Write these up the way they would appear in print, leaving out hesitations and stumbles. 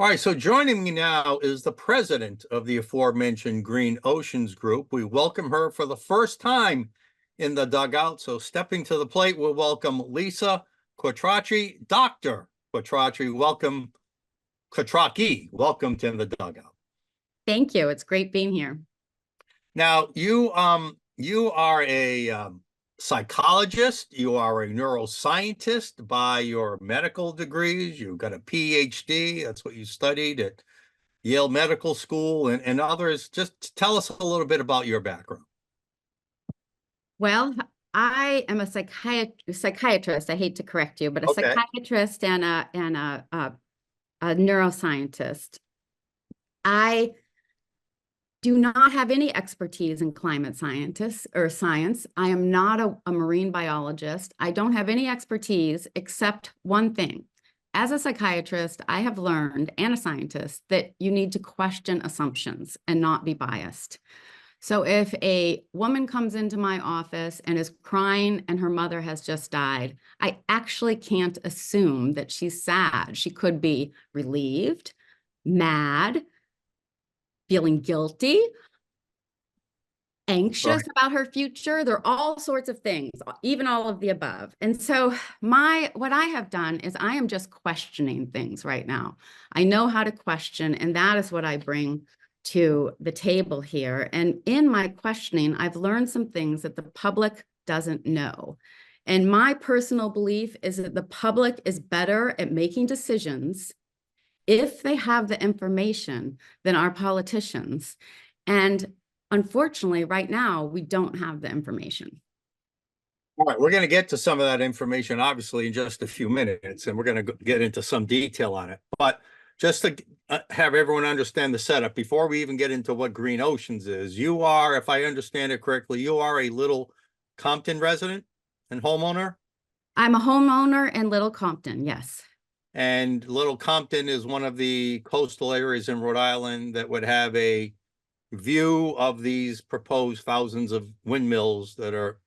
All right, so joining me now is the president of the aforementioned Green Oceans Group. We welcome her for the first time in the dugout. So stepping to the plate, we'll welcome Lisa Quattrocki. Dr. Quattrocki, welcome. Quattrocki, welcome to the dugout. Thank you. It's great being here. Now, you are a psychologist. You are a neuroscientist by your medical degrees. You've got a PhD. That's what you studied at Yale Medical School and others. Just tell us a little bit about your background. Well, I am a psychiatrist. I hate to correct you, but a psychiatrist and a neuroscientist. I do not have any expertise in climate science. I am not a marine biologist. I don't have any expertise except one thing. As a psychiatrist, I have learned, and a scientist, that you need to question assumptions and not be biased. So if a woman comes into my office and is crying and her mother has just died, I actually can't assume that she's sad. She could be relieved, mad, feeling guilty, anxious about her future. There are all sorts of things, even all of the above. And so what I have done is I am just questioning things right now. I know how to question, and that is what I bring to the table here. And in my questioning, I've learned some things that the public doesn't know. And my personal belief is that the public is better at making decisions if they have the information than our politicians. And unfortunately, right now, we don't have the information. All right, we're going to get to some of that information, obviously, in just a few minutes, and we're going to get into some detail on it. But just to have everyone understand the setup, before we even get into what Green Oceans is, you are, if I understand it correctly, you are a Little Compton resident and homeowner? I'm a homeowner in Little Compton, yes. And Little Compton is one of the coastal areas in Rhode Island that would have a view of these proposed thousands of windmills that they're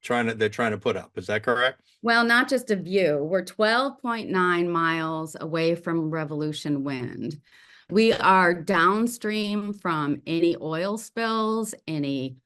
trying to put up. Is that correct? Well, not just a view. We're 12.9 miles away from Revolution Wind. We are downstream from any oil spills, any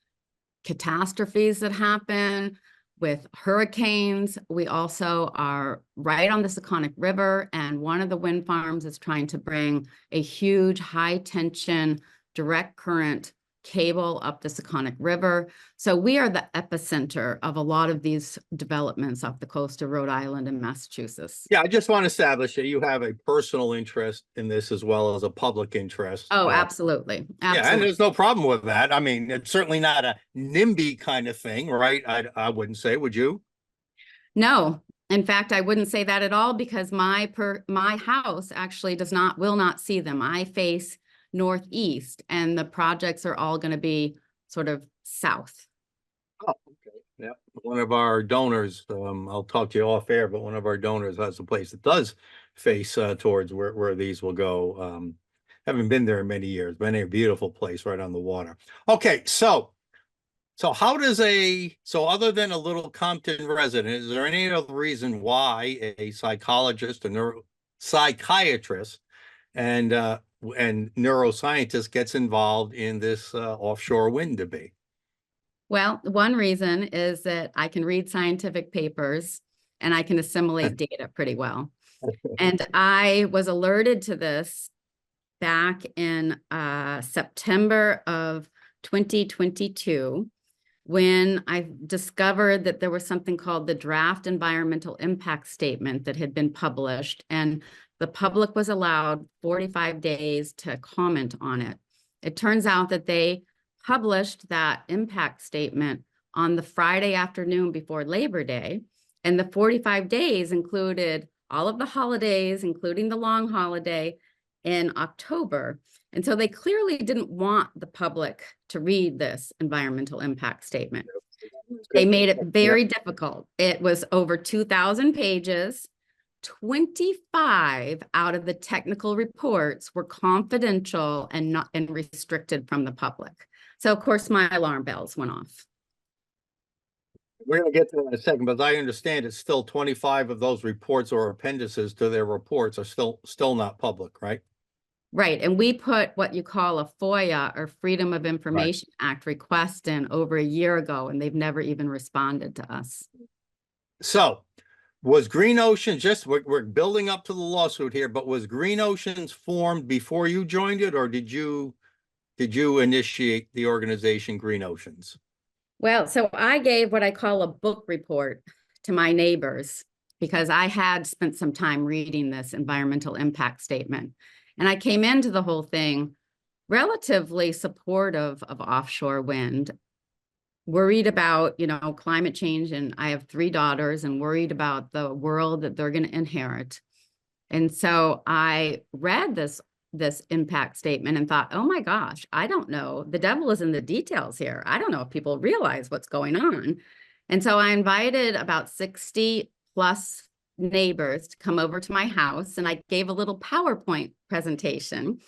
catastrophes that happen with hurricanes. We also are right on the Seconic River, and one of the wind farms is trying to bring a huge high tension direct current cable up the Seconic River. So we are the epicenter of a lot of these developments off the coast of Rhode Island and Massachusetts. Yeah, I just want to establish that you have a personal interest in this as well as a public interest. Oh, absolutely. Yeah, and there's no problem with that. I mean, it's certainly not a NIMBY kind of thing, right? I wouldn't say, would you? No. In fact, I wouldn't say that at all, because my house actually will not see them. I face northeast, and the projects are all going to be sort of south. Oh, okay. Yeah. One of our donors, I'll talk to you off air, but one of our donors has a place that does face towards where these will go. Haven't been there in many years, but a beautiful place right on the water. Okay, so how does other than a Little Compton resident, is there any other reason why a psychologist, a neuropsychiatrist, and neuroscientist gets involved in this offshore wind debate? Well, one reason is that I can read scientific papers and I can assimilate data pretty well. And I was alerted to this back in September of 2022, when I discovered that there was something called the Draft Environmental Impact Statement that had been published, and the public was allowed 45 days to comment on it. It turns out that they published that impact statement on the Friday afternoon before Labor Day, and the 45 days included all of the holidays, including the long holiday in October. And so they clearly didn't want the public to read this environmental impact statement. They made it very difficult. It was over 2,000 pages. 25 out of the technical reports were confidential and restricted from the public. So of course my alarm bells went off. We're gonna get to that in a second, but as I understand it's still 25 of those reports or appendices to their reports are still not public, right? Right, and we put what you call a FOIA or Freedom of Right. Information Act request in over a year ago, and they've never even responded to us. So was Green Ocean just, we're building up to the lawsuit here, but was Green Oceans formed before you joined it, or did you initiate the organization Green Oceans? Well, so I gave what I call a book report to my neighbors because I had spent some time reading this environmental impact statement. And I came into the whole thing relatively supportive of offshore wind, worried about, climate change. And I have 3 daughters and worried about the world that they're going to inherit. And so I read this impact statement and thought, oh my gosh, I don't know. The devil is in the details here. I don't know if people realize what's going on. And so I invited about 60 plus neighbors to come over to my house, and I gave a little PowerPoint presentation.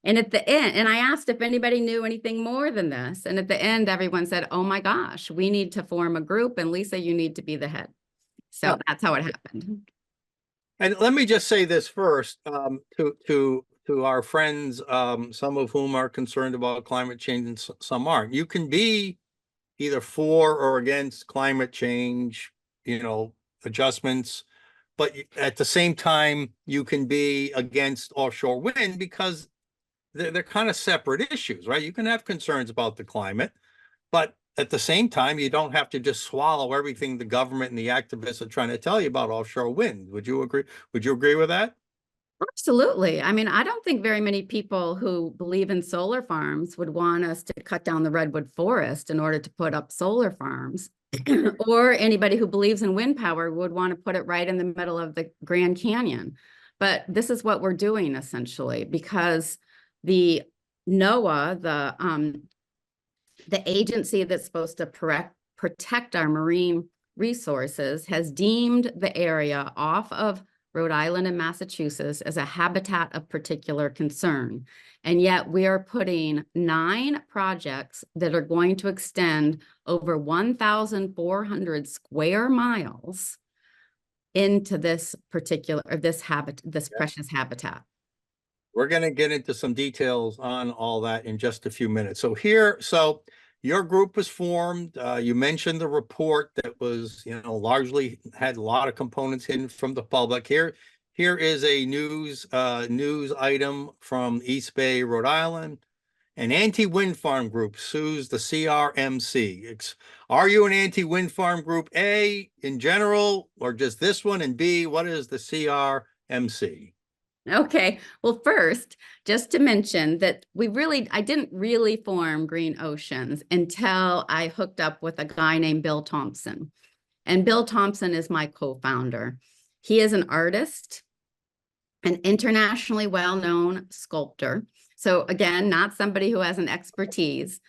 And at the end, and I asked if anybody knew anything more than this. And at the end, everyone said, oh my gosh, we need to form a group. And Lisa, you need to be the head. So Oh, that's how it happened. and let me just say this first, to our friends, some of whom are concerned about climate change and some aren't. You can be either for or against climate change, adjustments, but at the same time, you can be against offshore wind because they're kind of separate issues, right? You can have concerns about the climate, but at the same time, you don't have to just swallow everything the government and the activists are trying to tell you about offshore wind. Would you agree? Would you agree with that? Absolutely. I mean, I don't think very many people who believe in solar farms would want us to cut down the redwood forest in order to put up solar farms. Or anybody who believes in wind power would want to put it right in the middle of the Grand Canyon. But this is what we're doing essentially, because the NOAA, the agency that's supposed to protect our marine resources, has deemed the area off of Rhode Island and Massachusetts as a habitat of particular concern. And yet we are putting 9 projects that are going to extend over 1,400 square miles into this particular, or this precious habitat. We're going to get into some details on all that in just a few minutes. So your group was formed. You mentioned the report that was, largely had a lot of components hidden from the public. Here is a news item from East Bay, Rhode Island. An anti-wind farm group sues the CRMC. Are you an anti-wind farm group, A, in general, or just this one? And B, what is the CRMC? Okay, well, first, just to mention that I didn't really form Green Oceans until I hooked up with a guy named Bill Thompson. And Bill Thompson is my co-founder. He is an artist, an internationally well-known sculptor. So again, not somebody who has an expertise,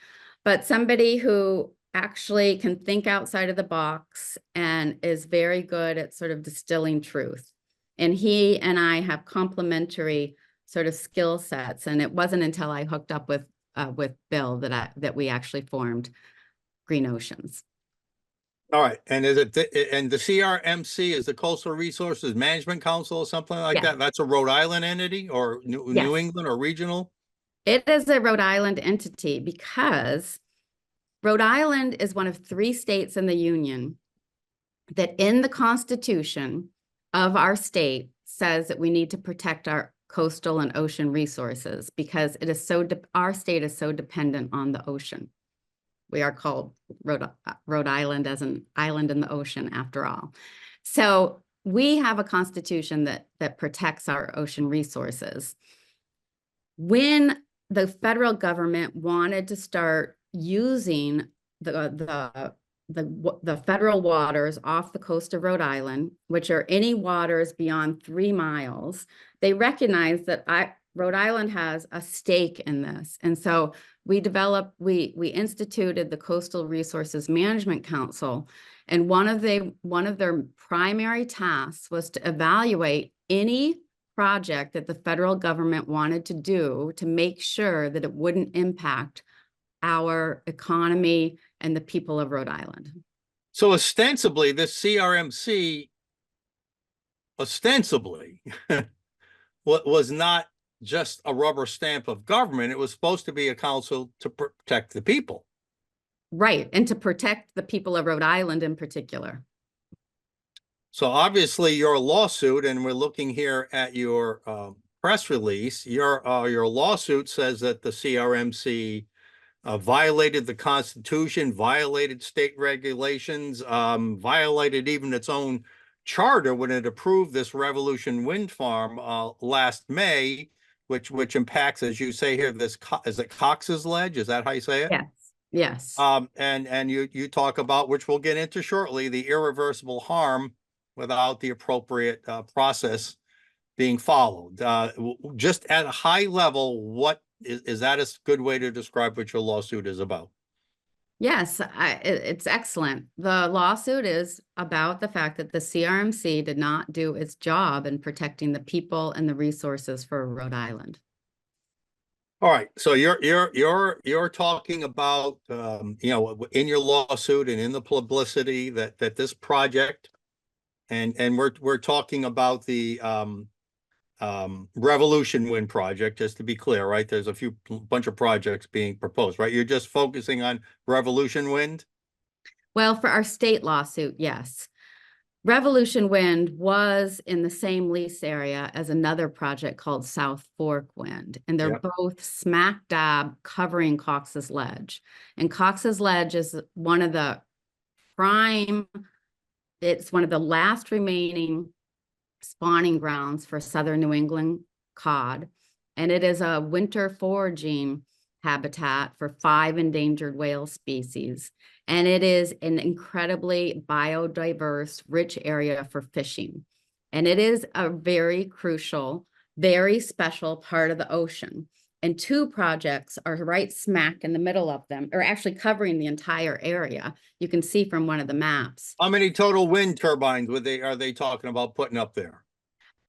but somebody who actually can think outside of the box and is very good at sort of distilling truth. And he and I have complementary sort of skill sets. And it wasn't until I hooked up with Bill that we actually formed Green Oceans. All right, and the CRMC is the Coastal Resources Management Council or something like Yes, that? That's a Rhode Island entity or New yes. England or regional? It is a Rhode Island entity because Rhode Island is one of 3 states in the Union that in the Constitution of our state says that we need to protect our coastal and ocean resources because it is our state is so dependent on the ocean. We are called Rhode Island as an island in the ocean after all. So we have a constitution that protects our ocean resources. When the federal government wanted to start using the federal waters off the coast of Rhode Island, which are any waters beyond 3 miles, they recognized that Rhode Island has a stake in this. And so we instituted the Coastal Resources Management Council. And one of their primary tasks was to evaluate any project that the federal government wanted to do to make sure that it wouldn't impact our economy and the people of Rhode Island. So ostensibly, this CRMC ostensibly was not just a rubber stamp of government. It was supposed to be a council to protect the people. Right, and to protect the people of Rhode Island in particular. So obviously your lawsuit, and we're looking here at your press release, your lawsuit says that the CRMC violated the Constitution, violated state regulations, violated even its own charter when it approved this Revolution Wind Farm last May, which impacts, as you say here, this is it Cox's Ledge? Is that how you say it? Yes, yes. And you talk about, which we'll get into shortly, the irreversible harm without the appropriate process being followed. Just at a high level, what is that a good way to describe what your lawsuit is about? Yes, it's excellent. The lawsuit is about the fact that the CRMC did not do its job in protecting the people and the resources for Rhode Island. All right, so you're talking about in your lawsuit and in the publicity that this project, and we're talking about the Revolution Wind project, just to be clear, right? There's a bunch of projects being proposed, right? You're just focusing on Revolution Wind? Well, for our state lawsuit, yes. Revolution Wind was in the same lease area as another project called South Fork Wind, and they're Yep. both smack dab covering Cox's Ledge. And Cox's Ledge is one of the it's one of the last remaining spawning grounds for southern New England cod, and it is a winter foraging habitat for 5 endangered whale species. And it is an incredibly biodiverse, rich area for fishing. And it is a very crucial, very special part of the ocean. And 2 projects are right smack in the middle of them, or actually covering the entire area. You can see from one of the maps. How many total wind turbines are they talking about putting up there?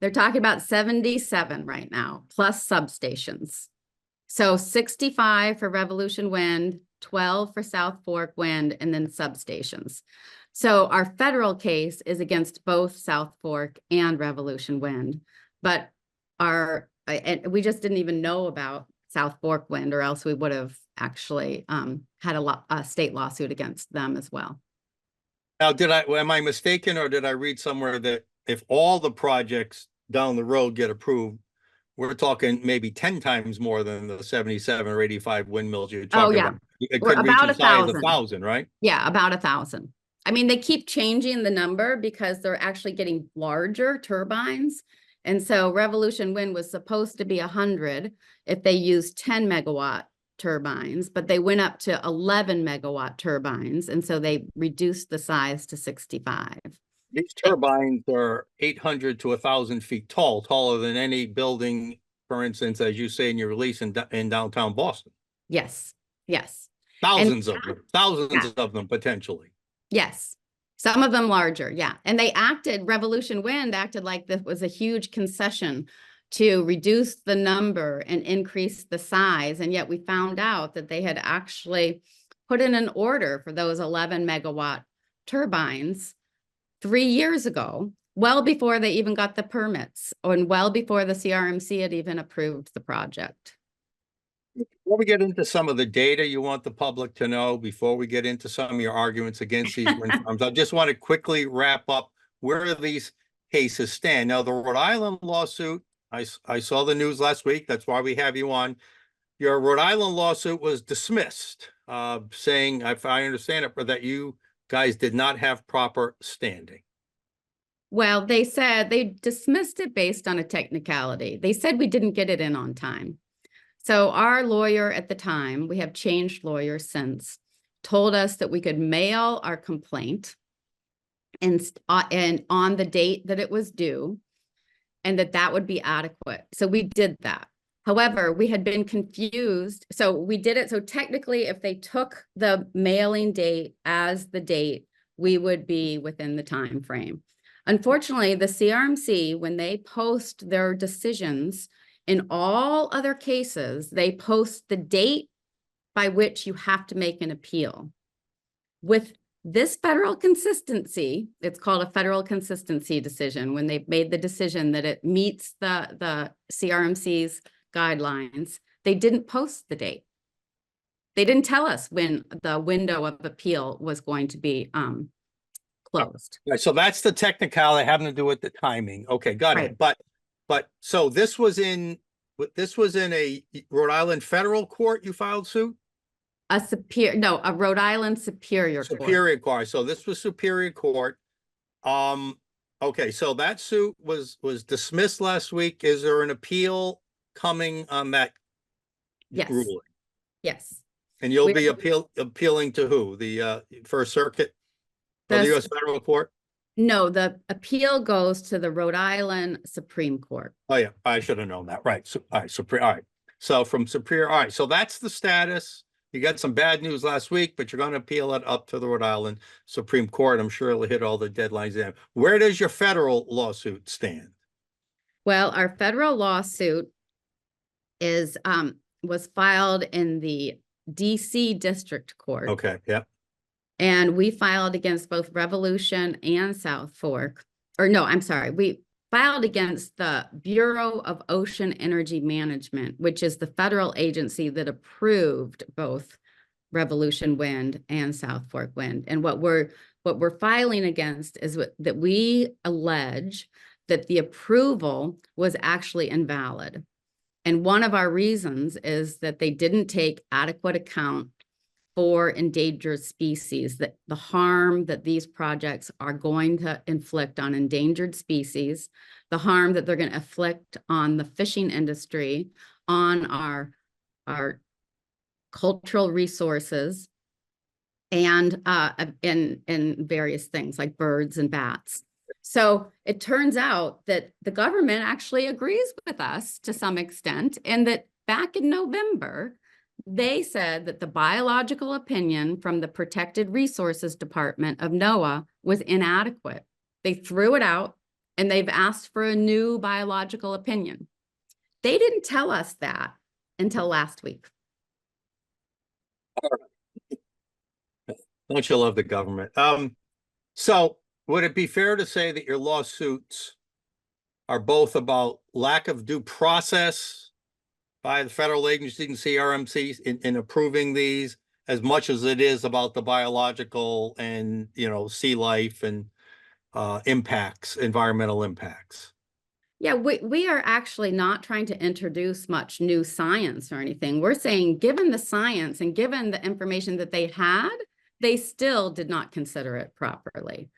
They're talking about 77 right now, plus substations. So 65 for Revolution Wind, 12 for South Fork Wind, and then substations. So our federal case is against both South Fork and Revolution Wind, but and we just didn't even know about South Fork Wind, or else we would have actually had a state lawsuit against them as well. Now, am I mistaken, or did I read somewhere that if all the projects down the road get approved, we're talking maybe 10 times more than the 77 or 85 windmills you're talking about? It could reach as high as 1,000, right? Yeah, about 1,000. I mean, they keep changing the number because they're actually getting larger turbines. And so Revolution Wind was supposed to be 100 if they used 10 megawatt turbines, but they went up to 11 megawatt turbines. And so they reduced the size to 65. These turbines are 800 to 1,000 feet tall, taller than any building, for instance, as you say in your release in downtown Boston. Yes, yes. Thousands of them potentially. Yes. Some of them larger, yeah. And Revolution Wind acted like this was a huge concession to reduce the number and increase the size. And yet we found out that they had actually put in an order for those 11 megawatt turbines 3 years ago, well before they even got the permits, and well before the CRMC had even approved the project. Before we get into some of the data you want the public to know, before we get into some of your arguments against these wind farms, I just want to quickly wrap up where these cases stand. Now, the Rhode Island lawsuit, I saw the news last week. That's why we have you on. Your Rhode Island lawsuit was dismissed, saying, if I understand it, that you guys did not have proper standing. Well, they said they dismissed it based on a technicality. They said we didn't get it in on time. So our lawyer at the time, we have changed lawyers since, told us that we could mail our complaint and on the date that it was due, and that would be adequate. So we did that. However, we had been confused. So we did it. So technically, if they took the mailing date as the date, we would be within the time frame. Unfortunately, the CRMC, when they post their decisions in all other cases, they post the date by which you have to make an appeal. With This federal consistency, it's called a federal consistency decision, when they've made the decision that it meets the CRMC's guidelines, they didn't post the date. They didn't tell us when the window of appeal was going to be closed. Right, so that's the technicality having to do with the timing. Okay, got Right. it. But so this was in a Rhode Island federal court you filed suit? A Rhode Island Superior Court. Superior Court. So this was Superior Court. Okay, so that suit was dismissed last week. Is there an appeal coming on that Yes. ruling? Yes. And you'll We're- be appealing to who? The First Circuit or the U.S. Federal Court? No, the appeal goes to the Rhode Island Supreme Court. Oh yeah, I should have known that. Right. So, all right, Superior. All right. So from Superior. All right. So that's the status. You got some bad news last week, but you're going to appeal it up to the Rhode Island Supreme Court. I'm sure it'll hit all the deadlines there. Where does your federal lawsuit stand? Well, our federal lawsuit is was filed in the DC District Court. Okay. Yeah. And we filed against both Revolution and South Fork. Or no, I'm sorry. We filed against the Bureau of Ocean Energy Management, which is the federal agency that approved both Revolution Wind and South Fork Wind. And what we're filing against is that we allege that the approval was actually invalid. And one of our reasons is that they didn't take adequate account for endangered species, that the harm that these projects are going to inflict on endangered species, the harm that they're going to inflict on the fishing industry, on our cultural resources, and in various things like birds and bats. So it turns out that the government actually agrees with us to some extent, and that back in November, they said that the biological opinion from the Protected Resources Department of NOAA was inadequate. They threw it out, and they've asked for a new biological opinion. They didn't tell us that until last week. Don't you love the government? So would it be fair to say that your lawsuits are both about lack of due process by the federal agencies and CRMCs in approving these, as much as it is about the biological and, sea life and environmental impacts? Yeah, we are actually not trying to introduce much new science or anything. We're saying, given the science and given the information that they had, they still did not consider it properly.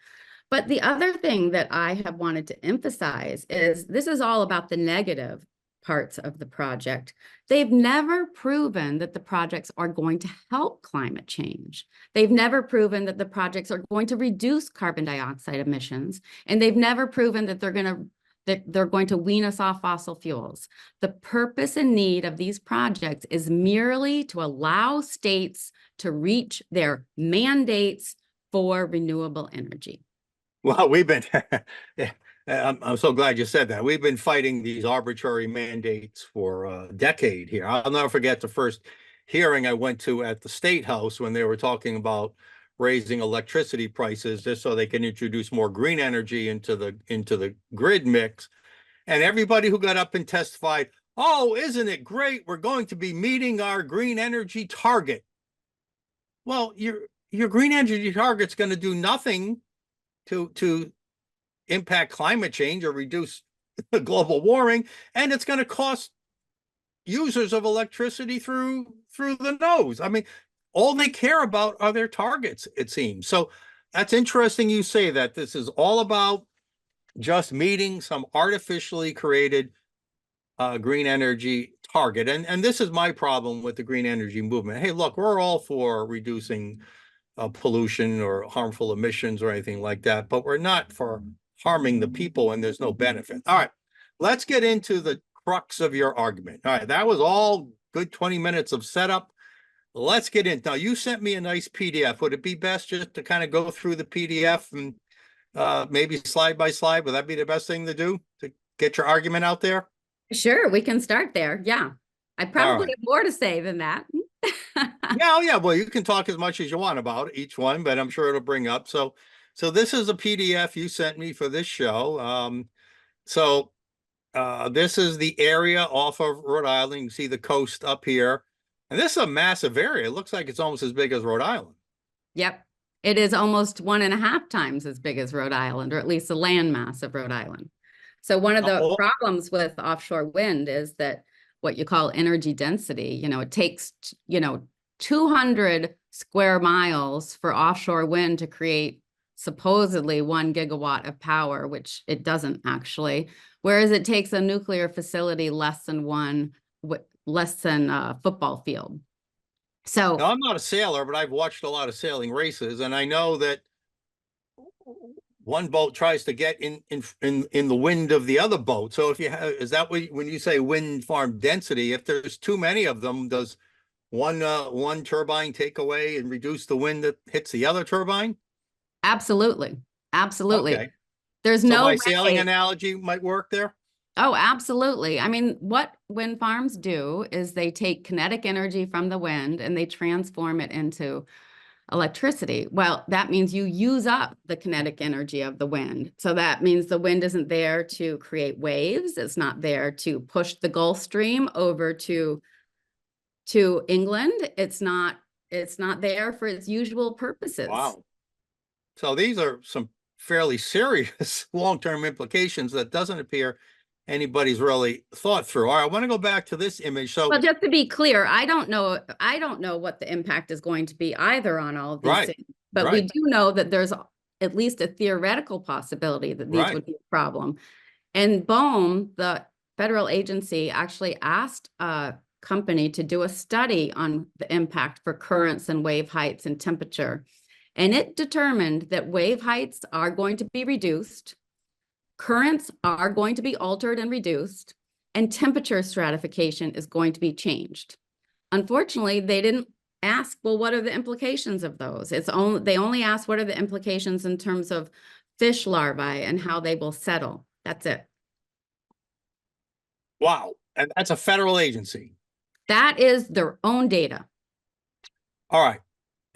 But the other thing that I have wanted to emphasize is this is all about the negative parts of the project. They've never proven that the projects are going to help climate change. They've never proven that the projects are going to reduce carbon dioxide emissions, and they've never proven that they're going to wean us off fossil fuels. The purpose and need of these projects is merely to allow states to reach their mandates for renewable energy. Well, we've been, I'm so glad you said that. We've been fighting these arbitrary mandates for a decade here. I'll never forget the first hearing I went to at the State House when they were talking about raising electricity prices just so they can introduce more green energy into the grid mix. And everybody who got up and testified, oh, isn't it great? We're going to be meeting our green energy target. Well, your green energy target's going to do nothing to impact climate change or reduce global warming, and it's going to cost users of electricity through the nose. I mean, all they care about are their targets, it seems. So that's interesting you say that. This is all about just meeting some artificially created green energy target. And this is my problem with the green energy movement. Hey, look, we're all for reducing pollution or harmful emissions or anything like that, but we're not for harming the people, and there's no benefit. All right, let's get into the crux of your argument. All right, that was all good 20 minutes of setup. Let's get in. Now, you sent me a nice PDF. Would it be best just to kind of go through the PDF and maybe slide by slide? Would that be the best thing to do to get your argument out there? Sure, we can start there. Yeah, I probably have more to say than that. Yeah, oh, yeah. Well, you can talk as much as you want about each one, but I'm sure it'll bring up. So this is a PDF you sent me for this show. So this is the area off of Rhode Island. You can see the coast up here, and this is a massive area. It looks like it's almost as big as Rhode Island. Yep. It is almost 1.5 times as big as Rhode Island, or at least the land mass of Rhode Island. So one of the Oh, problems with offshore wind is that what you call energy density, it takes, 200 square miles for offshore wind to create supposedly 1 gigawatt of power, which it doesn't actually. Whereas it takes a nuclear facility less than a football field. So now I'm not a sailor, but I've watched a lot of sailing races, and I know that one boat tries to get in the wind of the other boat. So if you have, is that what when you say wind farm density? If there's too many of them, does one turbine take away and reduce the wind that hits the other turbine? absolutely, absolutely. Okay, There's so no my sailing way. analogy might work there. Oh, absolutely. I mean, what wind farms do is they take kinetic energy from the wind and they transform it into electricity. Well, that means you use up the kinetic energy of the wind. So that means the wind isn't there to create waves. It's not there to push the Gulf Stream over to England. It's not there for its usual purposes. Wow. So these are some fairly serious long-term implications that doesn't appear anybody's really thought through. All right, I want to go back to this image. So, Well, just to be clear, I don't know what the impact is going to be either on all of these right, things, but we right, do know that there's at least a theoretical possibility that these right. would be a problem. And BOEM, the federal agency, actually asked a company to do a study on the impact for currents and wave heights and temperature. And it determined that wave heights are going to be reduced, currents are going to be altered and reduced, and temperature stratification is going to be changed. Unfortunately, they didn't ask, well, what are the implications of those? They only asked what are the implications in terms of fish larvae and how they will settle. That's it. Wow. And that's a federal agency. That is their own data. All right.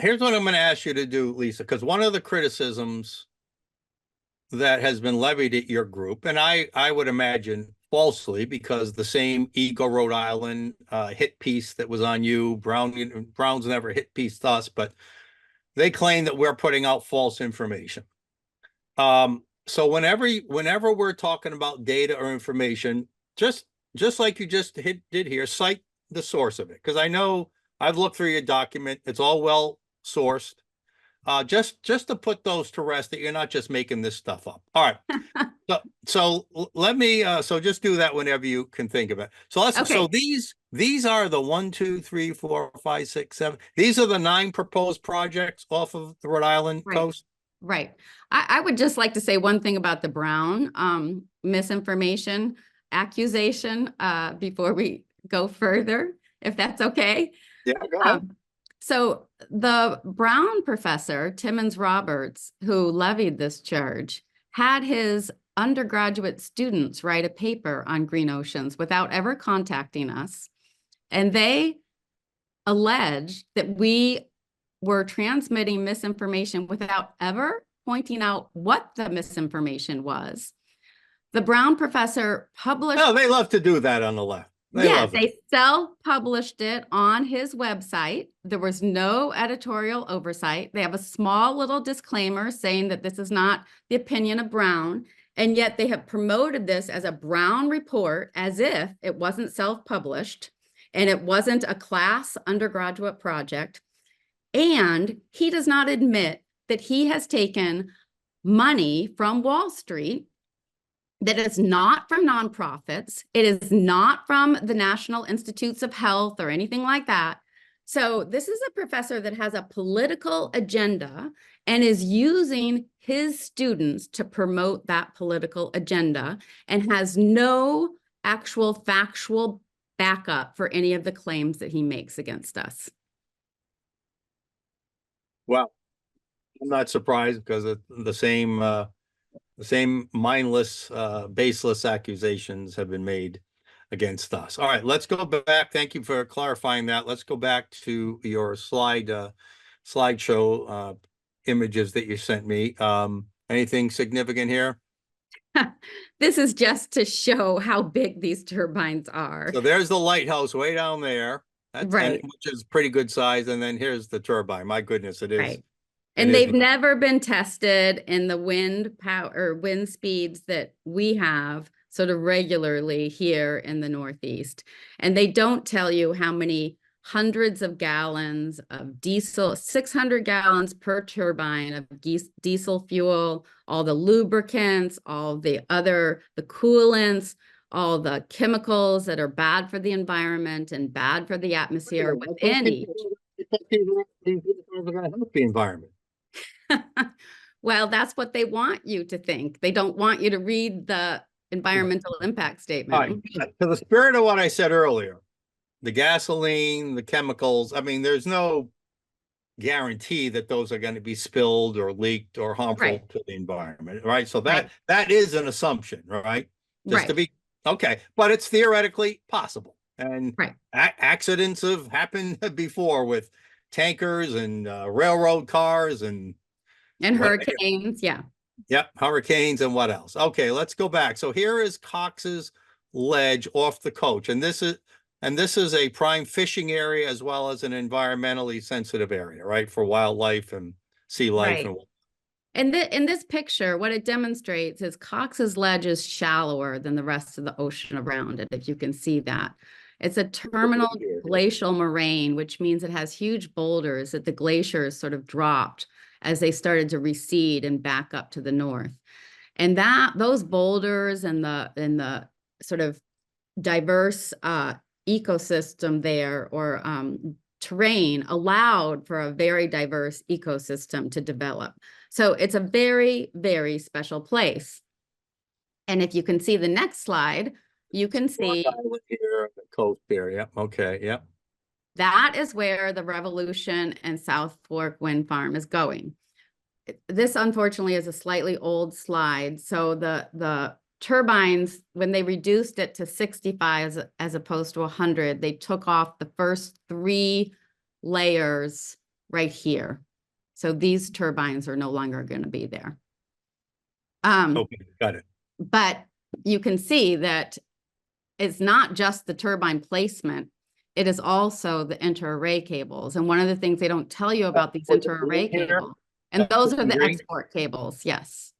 Here's what I'm going to ask you to do, Lisa, because one of the criticisms that has been levied at your group, and I would imagine falsely, because the same Eco Rhode Island hit piece that was on you, Brown's never hit pieced us, but they claim that we're putting out false information. So whenever we're talking about data or information, just like you just did here, cite the source of it, because I know I've looked through your document; it's all well sourced. Just to put those to rest, that you're not just making this stuff up. All right. So let me so just do that whenever you can think of it. So Okay. these are the 1, 2, 3, 4, 5, 6, 7. These are the 9 proposed projects off of the Rhode Island Right. coast. Right. I would just like to say one thing about the Brown misinformation accusation before we go further, if that's okay. Yeah, go ahead. So the Brown professor, Timmons Roberts, who levied this charge, had his undergraduate students write a paper on green oceans without ever contacting us. And they alleged that we were transmitting misinformation without ever pointing out what the misinformation was. The Brown professor published. Oh, they love to do that on the left. They Yeah, love it. they self-published it on his website. There was no editorial oversight. They have a small little disclaimer saying that this is not the opinion of Brown, and yet they have promoted this as a Brown report as if it wasn't self-published and it wasn't a class undergraduate project. And he does not admit that he has taken money from Wall Street that is not from nonprofits. It is not from the National Institutes of Health or anything like that. So this is a professor that has a political agenda and is using his students to promote that political agenda and has no actual factual backup for any of the claims that he makes against us. Well, I'm not surprised because the same mindless, baseless accusations have been made against us. All right, let's go back. Thank you for clarifying that. Let's go back to your slideshow images that you sent me. Anything significant here? This is just to show how big these turbines are. So there's the lighthouse way down there. Right, Which is pretty good size. And then here's the turbine. My goodness, it is. right. It And is. they've never been tested in the wind power or wind speeds that we have sort of regularly here in the Northeast. And they don't tell you how many hundreds of gallons of diesel, 600 gallons per turbine of diesel fuel, all the lubricants, all the coolants, all the chemicals that are bad for the environment and bad for the atmosphere within each. These are going to help the environment. Well, that's what they want you to think. They don't want you to read the environmental impact statement. All right. To the spirit of what I said earlier, the gasoline, the chemicals, I mean, there's no guarantee that those are going to be spilled or leaked or harmful to the environment, right? So that is an assumption, right? Just to be okay, but it's theoretically possible. And accidents have happened before with tankers and railroad cars and hurricanes. Yep, hurricanes and what else? Okay, let's go back. So here is Cox's Ledge off the coast, and this is a prime fishing area as well as an environmentally sensitive area, right, for wildlife and sea life. And in this picture, what it demonstrates is Cox's Ledge is shallower than the rest of the ocean around it, if you can see that. It's a terminal glacial moraine, which means it has huge boulders that the glaciers sort of dropped as they started to recede and back up to the north. And those boulders and the sort of diverse ecosystem there, or terrain, allowed for a very diverse ecosystem to develop. So it's a very, very special place. And if you can see the next slide, you can see here, the coast here. Yep. Okay. Yep. That is where the Revolution and South Fork Wind Farm is going. This, unfortunately, is a slightly old slide. So the turbines, when they reduced it to 65 as opposed to 100, they took off the first 3 layers right here. So these turbines are no longer going to be there. Okay, got it. But you can see that it's not just the turbine placement. It is also the inter-array cables. And one of the things they don't tell you about these inter-array cables, and those are the export cables, yes.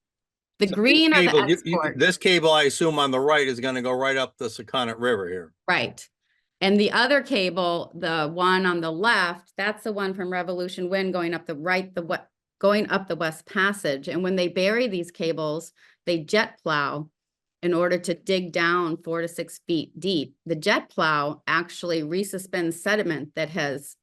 The green are the export. This cable, I assume, on the right is going to go right up the Sakonnet River here. Right. And the other cable, the one on the left, that's the one from Revolution Wind going up going up the West Passage. And when they bury these cables, they jet plow in order to dig down 4 to 6 feet deep. The jet plow actually resuspends sediment that has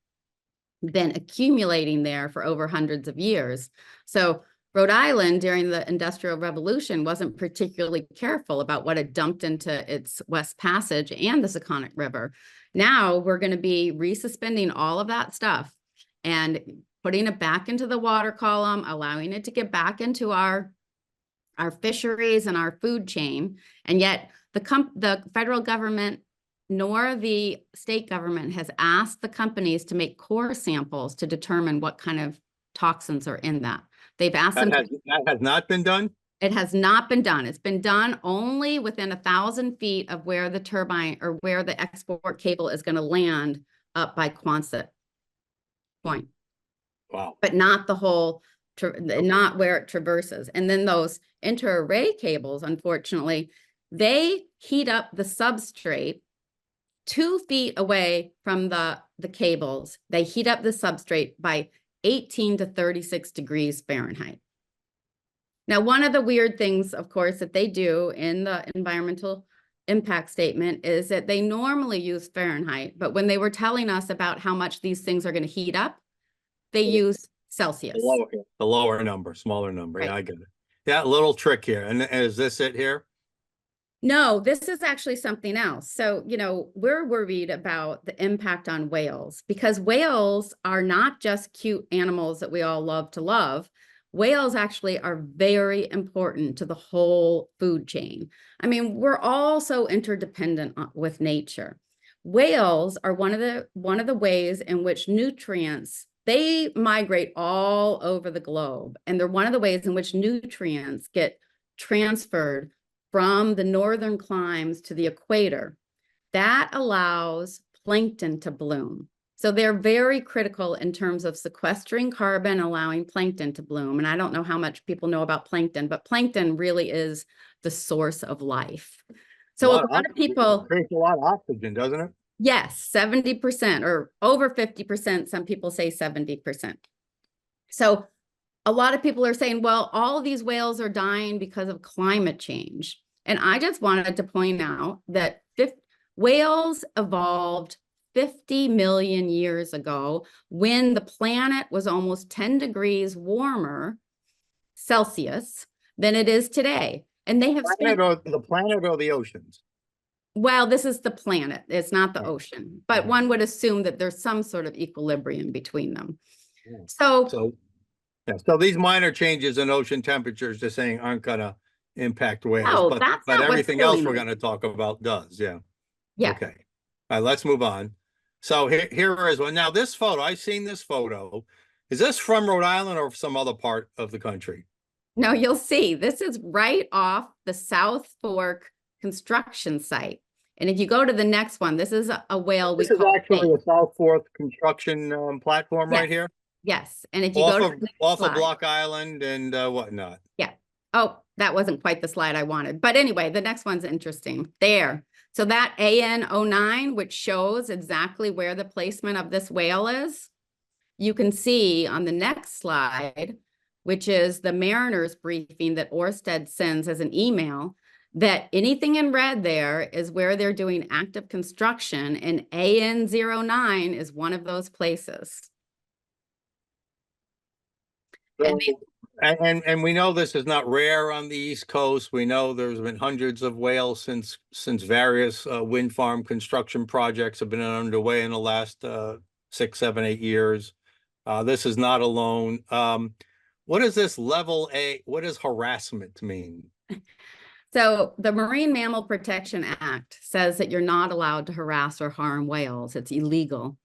been accumulating there for over hundreds of years. So Rhode Island during the Industrial Revolution wasn't particularly careful about what it dumped into its West Passage and the Sakonnet River. Now we're going to be resuspending all of that stuff and putting it back into the water column, allowing it to get back into our fisheries and our food chain. And yet the federal government nor the state government has asked the companies to make core samples to determine what kind of toxins are in that. They've asked them. That has not been done? It has not been done. It's been done only within 1,000 feet of where the turbine or where the export cable is going to land up by Quonset Point. Wow. But not the whole, not where it traverses. And then those inter-array cables, unfortunately, they heat up the substrate 2 feet away from the cables. They heat up the substrate by 18 to 36 degrees Fahrenheit. Now, one of the weird things, of course, that they do in the environmental impact statement is that they normally use Fahrenheit, but when they were telling us about how much these things are going to heat up, they use Celsius. The lower number, smaller number. Right. Yeah, I get it. Yeah, a little trick here. And is this it here? No, this is actually something else. So, you know, we're worried about the impact on whales because whales are not just cute animals that we all love to love. whales actually are very important to the whole food chain. I mean, we're all so interdependent with nature. Whales are one of the ways in which nutrients, they migrate all over the globe, and they're one of the ways in which nutrients get transferred from the northern climes to the equator. That allows plankton to bloom. So they're very critical in terms of sequestering carbon, allowing plankton to bloom. And I don't know how much people know about plankton, but plankton really is the source of life. A So a lot of lot of oxygen. people, It creates a lot of oxygen, doesn't it? yes, 70% or over 50%. Some people say 70%. So a lot of people are saying, well, all of these whales are dying because of climate change. And I just wanted to point out that whales evolved 50 million years ago when the planet was almost 10 degrees warmer Celsius than it is today. And they have spent, The planet or the oceans? well, this is the planet, it's not the Right. ocean, but one would assume that there's some sort of equilibrium between them. Yeah. So, So, yeah, so these minor changes in ocean temperatures, just saying, aren't gonna impact whales, no, that's but not what's everything else killing we're them. gonna talk about does, yeah. Yeah. Okay. All right, let's move on. So here is one. Now, this photo, I've seen this photo. Is this from Rhode Island or some other part of the country? No, you'll see, this is right off the South Fork construction site. And if you go to the next one, this is a whale we This is call actually Faith. a South Fork construction platform right Yes, here, yes. And if you go to the next off of slide, Block Island and whatnot. yeah. Oh, that wasn't quite the slide I wanted. But anyway, the next one's interesting. There. So that AN09, which shows exactly where the placement of this whale is, you can see on the next slide, which is the mariner's briefing that Ørsted sends as an email, that anything in red there is where they're doing active construction, and AN09 is one of those places. So, And and we know this is not rare on the East Coast. We know there's been hundreds of whales since various wind farm construction projects have been underway in the last 6, 7, 8 years. This is not alone. What is this level A? What does harassment mean? so the Marine Mammal Protection Act says that you're not allowed to harass or harm whales. It's illegal.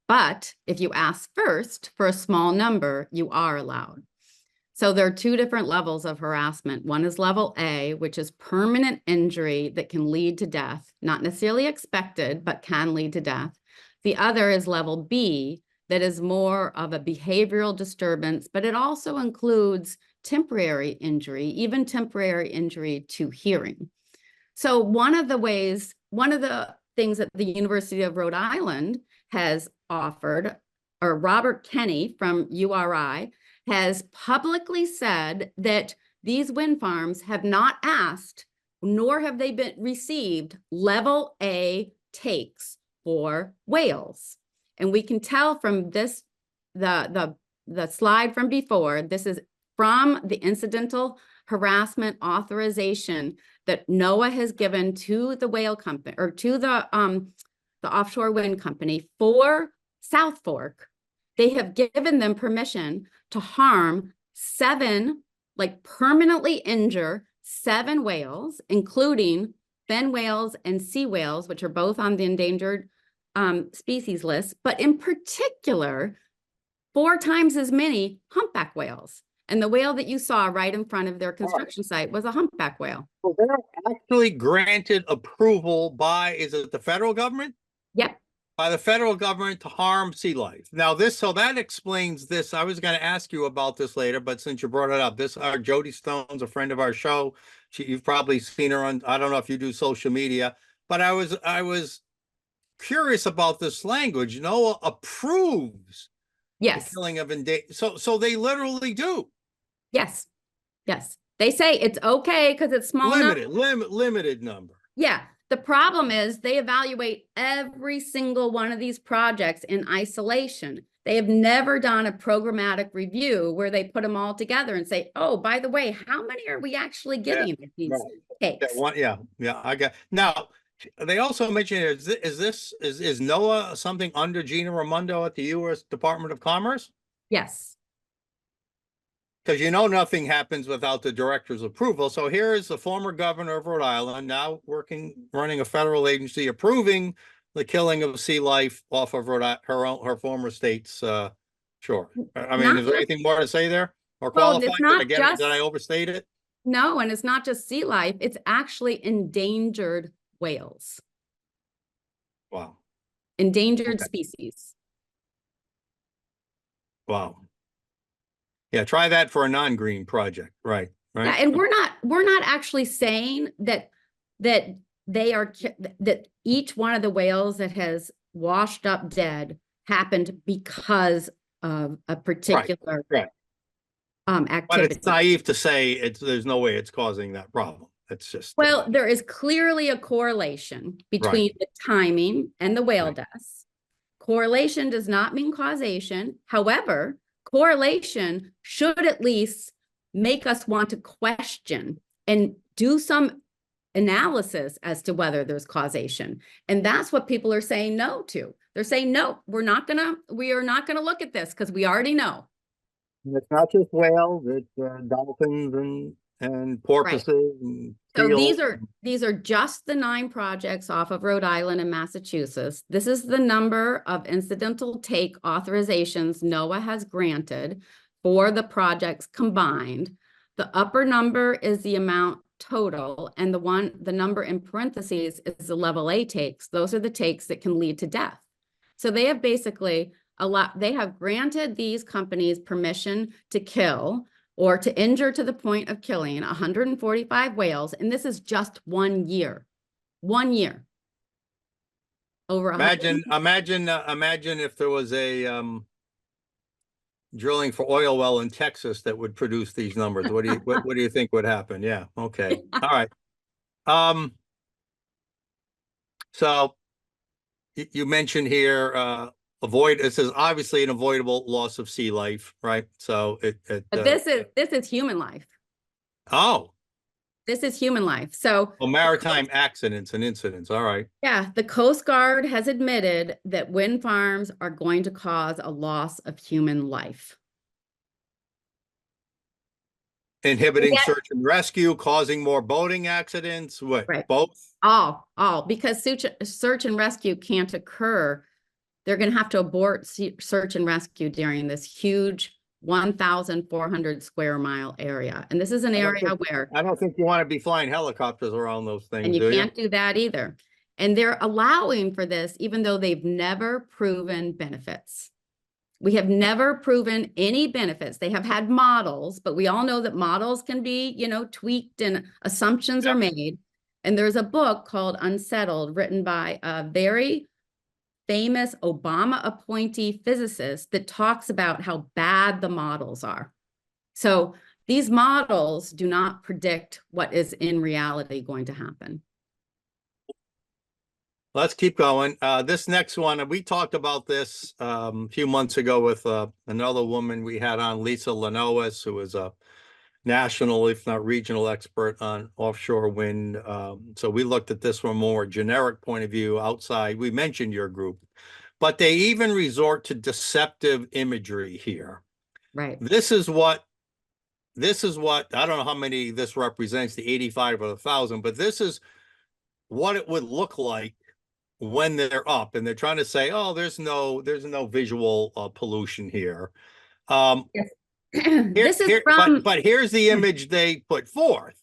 But if you ask first for a small number, you are allowed. So there are two different levels of harassment. One is level A, which is permanent injury that can lead to death, not necessarily expected, but can lead to death. The other is level B, that is more of a behavioral disturbance, but it also includes temporary injury, even temporary injury to hearing. So one of the things that the University of Rhode Island has offered, or Robert Kenny from URI, has publicly said that these wind farms have not asked, nor have they been received level A takes for whales. And we can tell from this, the slide from before, this is from the incidental harassment authorization that NOAA has given to the whale company, or to the offshore wind company for South Fork. They have given them permission to harm 7, like permanently injure 7 whales, including fin whales and sea whales, which are both on the endangered species list, but in particular, 4 times as many humpback whales. And the whale that you saw right in front of their construction site was a humpback whale. So they're actually granted approval by, is it the federal government? Yep. By the federal government to harm sea life. Now so that explains this. I was going to ask you about this later, but since you brought it up, Jody Stone's a friend of our show. You've probably seen her on, I don't know if you do social media, but I was curious about this language. NOAA approves the Yes. killing of endangered. So they literally do. Yes. Yes. They say it's okay because it's small. Limited number. Yeah. The problem is they evaluate every single one of these projects in isolation. They have never done a programmatic review where they put them all together and say, oh, by the way, how many are we actually getting at these takes? Yeah, I got. Now, they also mentioned, is NOAA something under Gina Raimondo at the U.S. Department of Commerce? Yes. because you know nothing happens without the director's approval. So here is the former governor of Rhode Island now running a federal agency approving the killing of sea life off of her former state's shore. I mean, Not is there just, anything more to say there or well, qualify? it's Did I not get it? Did I just, overstate it? no, and it's not just sea life, it's actually endangered whales, Wow. endangered Okay. species. Wow. Yeah, try that for a non-green project. Right. Yeah, Right. and we're not actually saying that they are that each one of the whales that has washed up dead happened because of a Right. particular Right. But it's activity. naive to say there's no way it's causing that problem. It's just Well, there is clearly a correlation right. between the timing and the whale Right. deaths. Correlation does not mean causation. However, correlation should at least make us want to question and do some analysis as to whether there's causation. And that's what people are saying no to. They're saying, no, we are not gonna look at this because we already know. And it's not just whales, it's dolphins and Right. porpoises and So seals. these are just the 9 projects off of Rhode Island and Massachusetts. This is the number of incidental take authorizations NOAA has granted for the projects combined. The upper number is the amount total, and the number in parentheses is the level A takes. Those are the takes that can lead to death. So they have basically they have granted these companies permission to kill or to injure to the point of killing 145 whales. And this is just 1 year, 1 year. Over 100. Imagine if there was a drilling for oil well in Texas that would produce these numbers. What do you think would happen? Yeah. Okay. All right. Um, so you mentioned here this is obviously an avoidable loss of sea life, right? So But this is human life. oh, This is human life. So well, maritime accidents and incidents. All right. yeah, the Coast Guard has admitted that wind farms are going to cause a loss of human life. Inhibiting Yeah. search and rescue, causing more boating accidents. What? Right. Both? All, because search and rescue can't occur. They're going to have to abort search and rescue during this huge 1,400 square mile area. And this is an area where, I don't think you want to be flying helicopters around those and things, you do you? can't do that either. And they're allowing for this, even though they've never proven benefits. We have never proven any benefits. They have had models, but we all know that models can be, tweaked and assumptions are made. And there's a book called Unsettled, written by a very famous Obama appointee physicist that talks about how bad the models are. So these models do not predict what is in reality going to happen. Let's keep going. This next one, we talked about this a few months ago with another woman we had on, Lisa Lanois, who is a national, if not regional expert on offshore wind. So we looked at this from a more generic point of view outside. We mentioned your group, but they even resort to deceptive imagery here. Right. This is what, I don't know how many this represents, the 85 or the 1,000, but this is what it would look like when they're up and they're trying to say, oh, there's no visual pollution here. Yes. This is But here's the image they put forth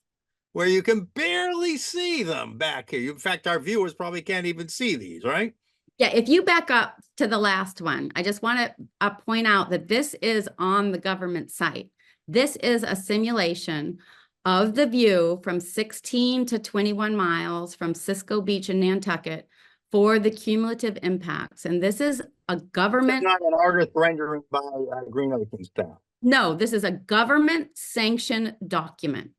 where you can barely see them back here. In fact, our viewers probably can't even see these, right? Yeah, if you back up to the last one, I just want to point out that this is on the government site. This is a simulation of the view from 16 to 21 miles from Cisco Beach in Nantucket for the cumulative impacts. And this is a government. It's not an artist rendering by Green Ocean staff. No, this is a government sanctioned document.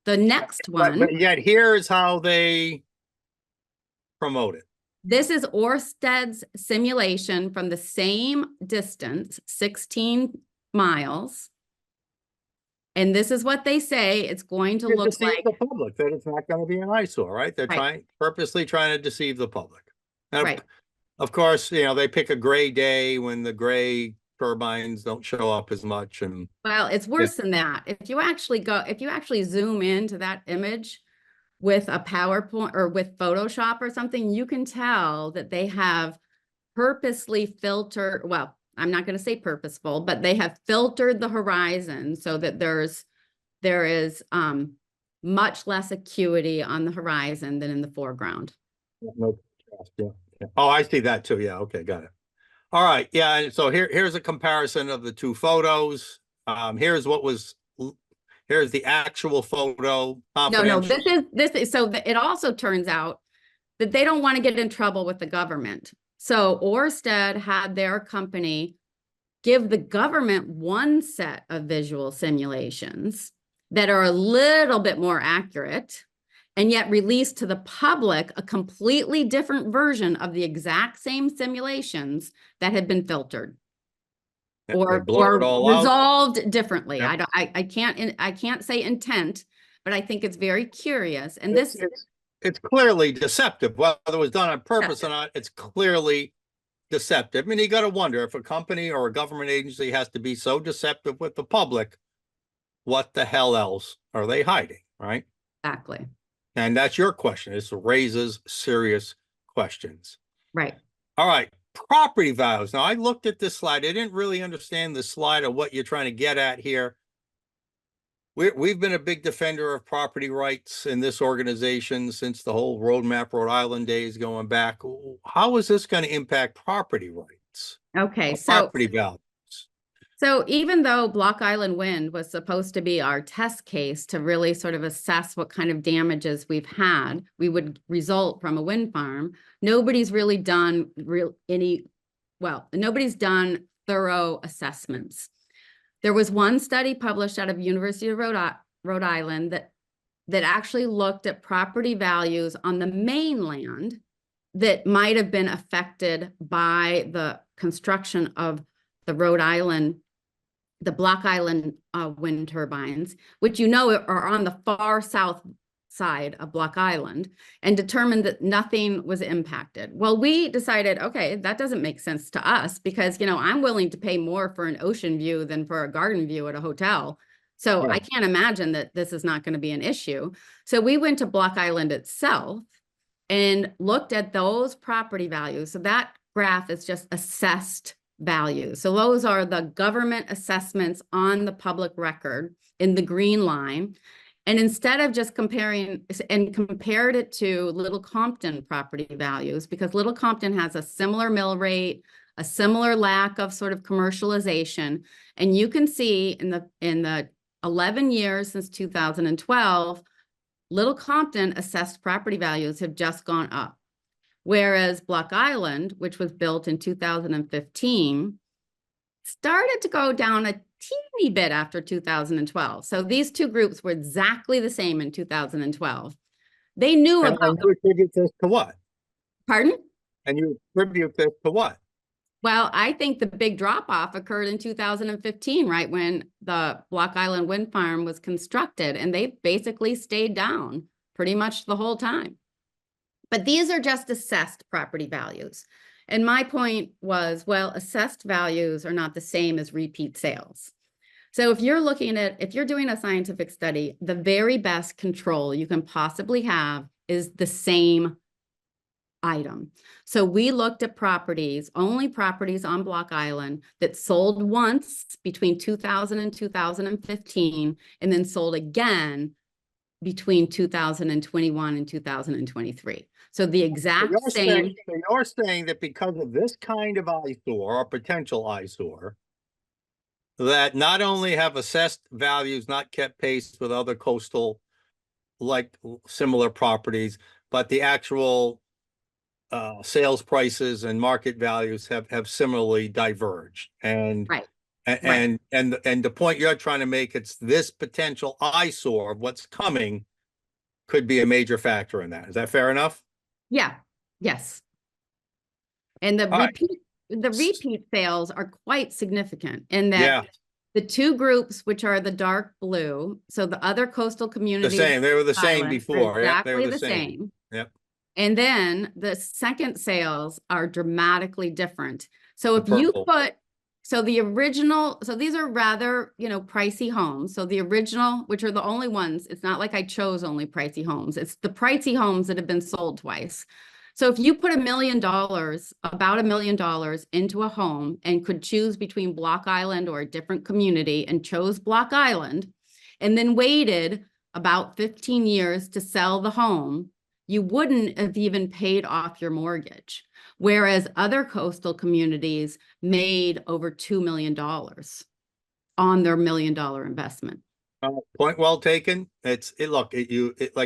The next one. But yet here's how they promote it. This is Ørsted's simulation from the same distance, 16 miles. And this is what they say it's going to look like. The public that it's not going to be an eyesore, right? They're purposely trying to deceive the public. And right. Of course, they pick a gray day when the gray turbines don't show up as much, and Well, it's worse than that. If you actually zoom into that image with a PowerPoint or with Photoshop or something, you can tell that they have purposely filtered, well, I'm not going to say purposeful, but they have filtered the horizon so that there is much less acuity on the horizon than in the foreground. no contrast, yeah. Yeah. Oh, I see that too. Yeah, okay, got it. All right, yeah, and so here's a comparison of the two photos. Here's here's the actual photo, No, confidential. it also turns out that they don't want to get in trouble with the government. So Orsted had their company give the government one set of visual simulations that are a little bit more accurate, and yet release to the public a completely different version of the exact same simulations that had been filtered Yeah, they or blur it all out. resolved differently. Yeah. I can't say intent, but I think it's very curious. And It's clearly deceptive. Whether it was done on purpose or not, it's clearly deceptive. I mean, you got to wonder if a company or a government agency has to be so deceptive with the public, what the hell else are they hiding, right? exactly And that's your question. This raises serious questions. right. All right, property values. Now, I looked at this slide. I didn't really understand the slide of what you're trying to get at here. We've been a big defender of property rights in this organization since the whole Roadmap Rhode Island days going back. How is this going to impact property rights? Okay, Property values. so even though Block Island Wind was supposed to be our test case to really sort of assess what kind of damages we would result from a wind farm, nobody's really done nobody's done thorough assessments. There was one study published out of University of Rhode Island that actually looked at property values on the mainland that might have been affected by the construction of the Block Island wind turbines, which are on the far south side of Block Island, and determined that nothing was impacted. Well, we decided, okay, that doesn't make sense to us because, I'm willing to pay more for an ocean view than for a garden view at a hotel. So I can't imagine that this is not going to be an issue. So we went to Block Island itself and looked at those property values. So that graph is just assessed values. So those are the government assessments on the public record in the green line. And instead of just compared it to Little Compton property values, because Little Compton has a similar mill rate, a similar lack of sort of commercialization. And you can see in the 11 years since 2012, Little Compton assessed property values have just gone up. Whereas Block Island, which was built in 2015, started to go down a teeny bit after 2012. So these two groups were exactly the same in 2012. They knew about. And you attribute this to what? Pardon? And you attribute this to what? Well, I think the big drop off occurred in 2015, right when the Block Island wind farm was constructed, and they basically stayed down pretty much the whole time. But these are just assessed property values. And my point was, well, assessed values are not the same as repeat sales. So if you're doing a scientific study, the very best control you can possibly have is the same item. So we looked at only properties on Block Island that sold once between 2000 and 2015, and then sold again between 2021 and 2023. So the exact same. You're saying that because of this kind of eyesore or potential eyesore, that not only have assessed values not kept pace with other coastal like similar properties, but the actual sales prices and market values have similarly diverged. And Right. And the point you're trying to make, it's this potential eyesore of what's coming could be a major factor in that. Is that fair enough? Yeah. Yes. And the repeat sales are quite significant in that the two groups, which are the dark blue, so the other coastal communities, they were the same before. Exactly they were the same. Yep. And then the second sales are dramatically different. So if you put So the original, so these are rather, pricey homes. So the original, which are the only ones, it's not like I chose only pricey homes. It's the pricey homes that have been sold twice. So if you put about $1 million into a home and could choose between Block Island or a different community and chose Block Island and then waited about 15 years to sell the home, you wouldn't have even paid off your mortgage. Whereas other coastal communities made over $2 million on their $1 million investment. Point well taken. Like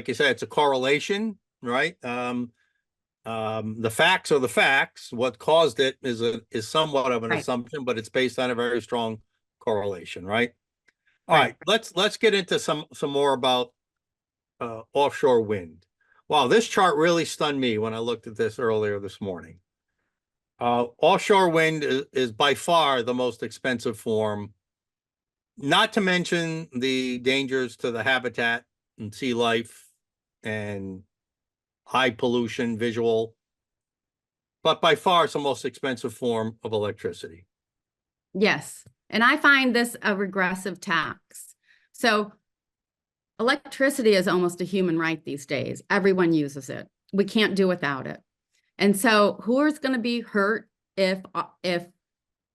you said, it's a correlation, right? The facts are the facts. What caused it is somewhat of an Right. assumption, but it's based on a very strong correlation, right? All Right. right, let's get into some more about offshore wind. Wow, this chart really stunned me when I looked at this earlier this morning. Offshore wind is by far the most expensive form, not to mention the dangers to the habitat and sea life and high pollution visual, but by far it's the most expensive form of electricity. Yes. And I find this a regressive tax. So electricity is almost a human right these days. Everyone uses it. We can't do without it. And so who is going to be hurt if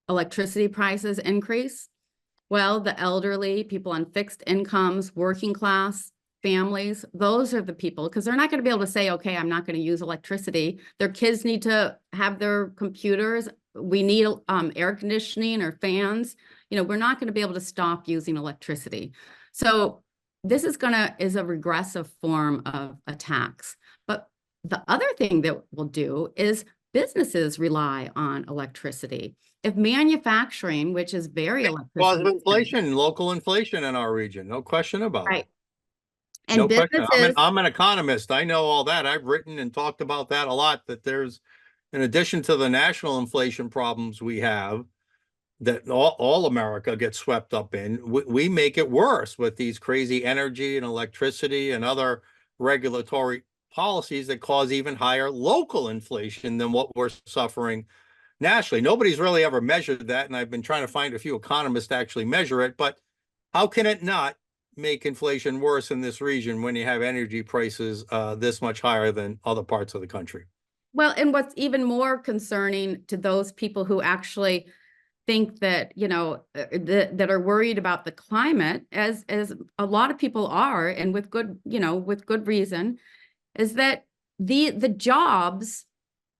electricity prices increase? Well, the elderly, people on fixed incomes, working class families, those are the people, because they're not going to be able to say, okay, I'm not going to use electricity. Their kids need to have their computers. We need air conditioning or fans. We're not going to be able to stop using electricity. So this is a regressive form of a tax. But the other thing that we'll do is businesses rely on electricity. If manufacturing, which is very Cause of electricity, inflation, local inflation in our region, no question about right? it. And No question. businesses, I'm an economist. I know all that. I've written and talked about that a lot, that there's, in addition to the national inflation problems we have, that all America gets swept up in, we make it worse with these crazy energy and electricity and other regulatory policies that cause even higher local inflation than what we're suffering nationally. Nobody's really ever measured that, and I've been trying to find a few economists to actually measure it, but how can it not make inflation worse in this region when you have energy prices this much higher than other parts of the country? well, and what's even more concerning to those people who actually think that, that are worried about the climate, as a lot of people are, and with good reason, is that the jobs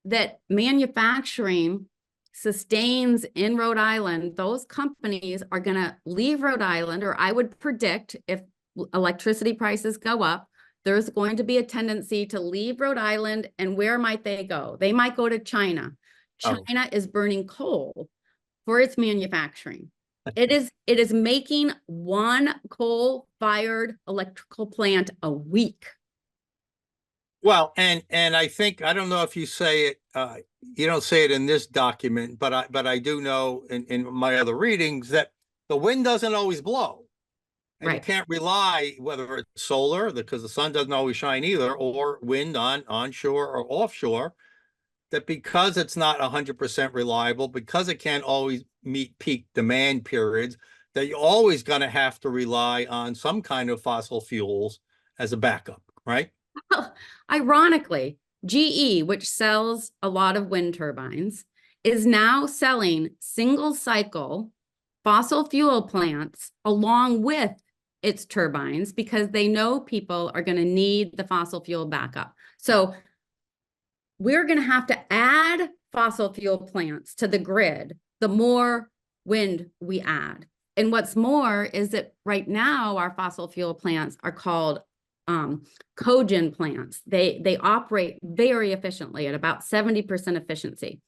that manufacturing sustains in Rhode Island, those companies are going to leave Rhode Island, or I would predict if electricity prices go up, there's going to be a tendency to leave Rhode Island. And where might they go? They might go to China. Oh, China is burning coal for its manufacturing. It is making one coal-fired electrical plant a week. well, and I think, I don't know if you say it, you don't say it in this document, but I do know in my other readings that the wind doesn't always blow. And you Right. can't rely, whether it's solar, because the sun doesn't always shine either, or wind onshore or offshore, that because it's not 100% reliable, because it can't always meet peak demand periods, that you're always going to have to rely on some kind of fossil fuels as a backup, right? Well, ironically, GE, which sells a lot of wind turbines, is now selling single cycle fossil fuel plants along with its turbines because they know people are going to need the fossil fuel backup. So we're going to have to add fossil fuel plants to the grid the more wind we add. And what's more is that right now our fossil fuel plants are called cogen plants. They operate very efficiently at about 70% efficiency.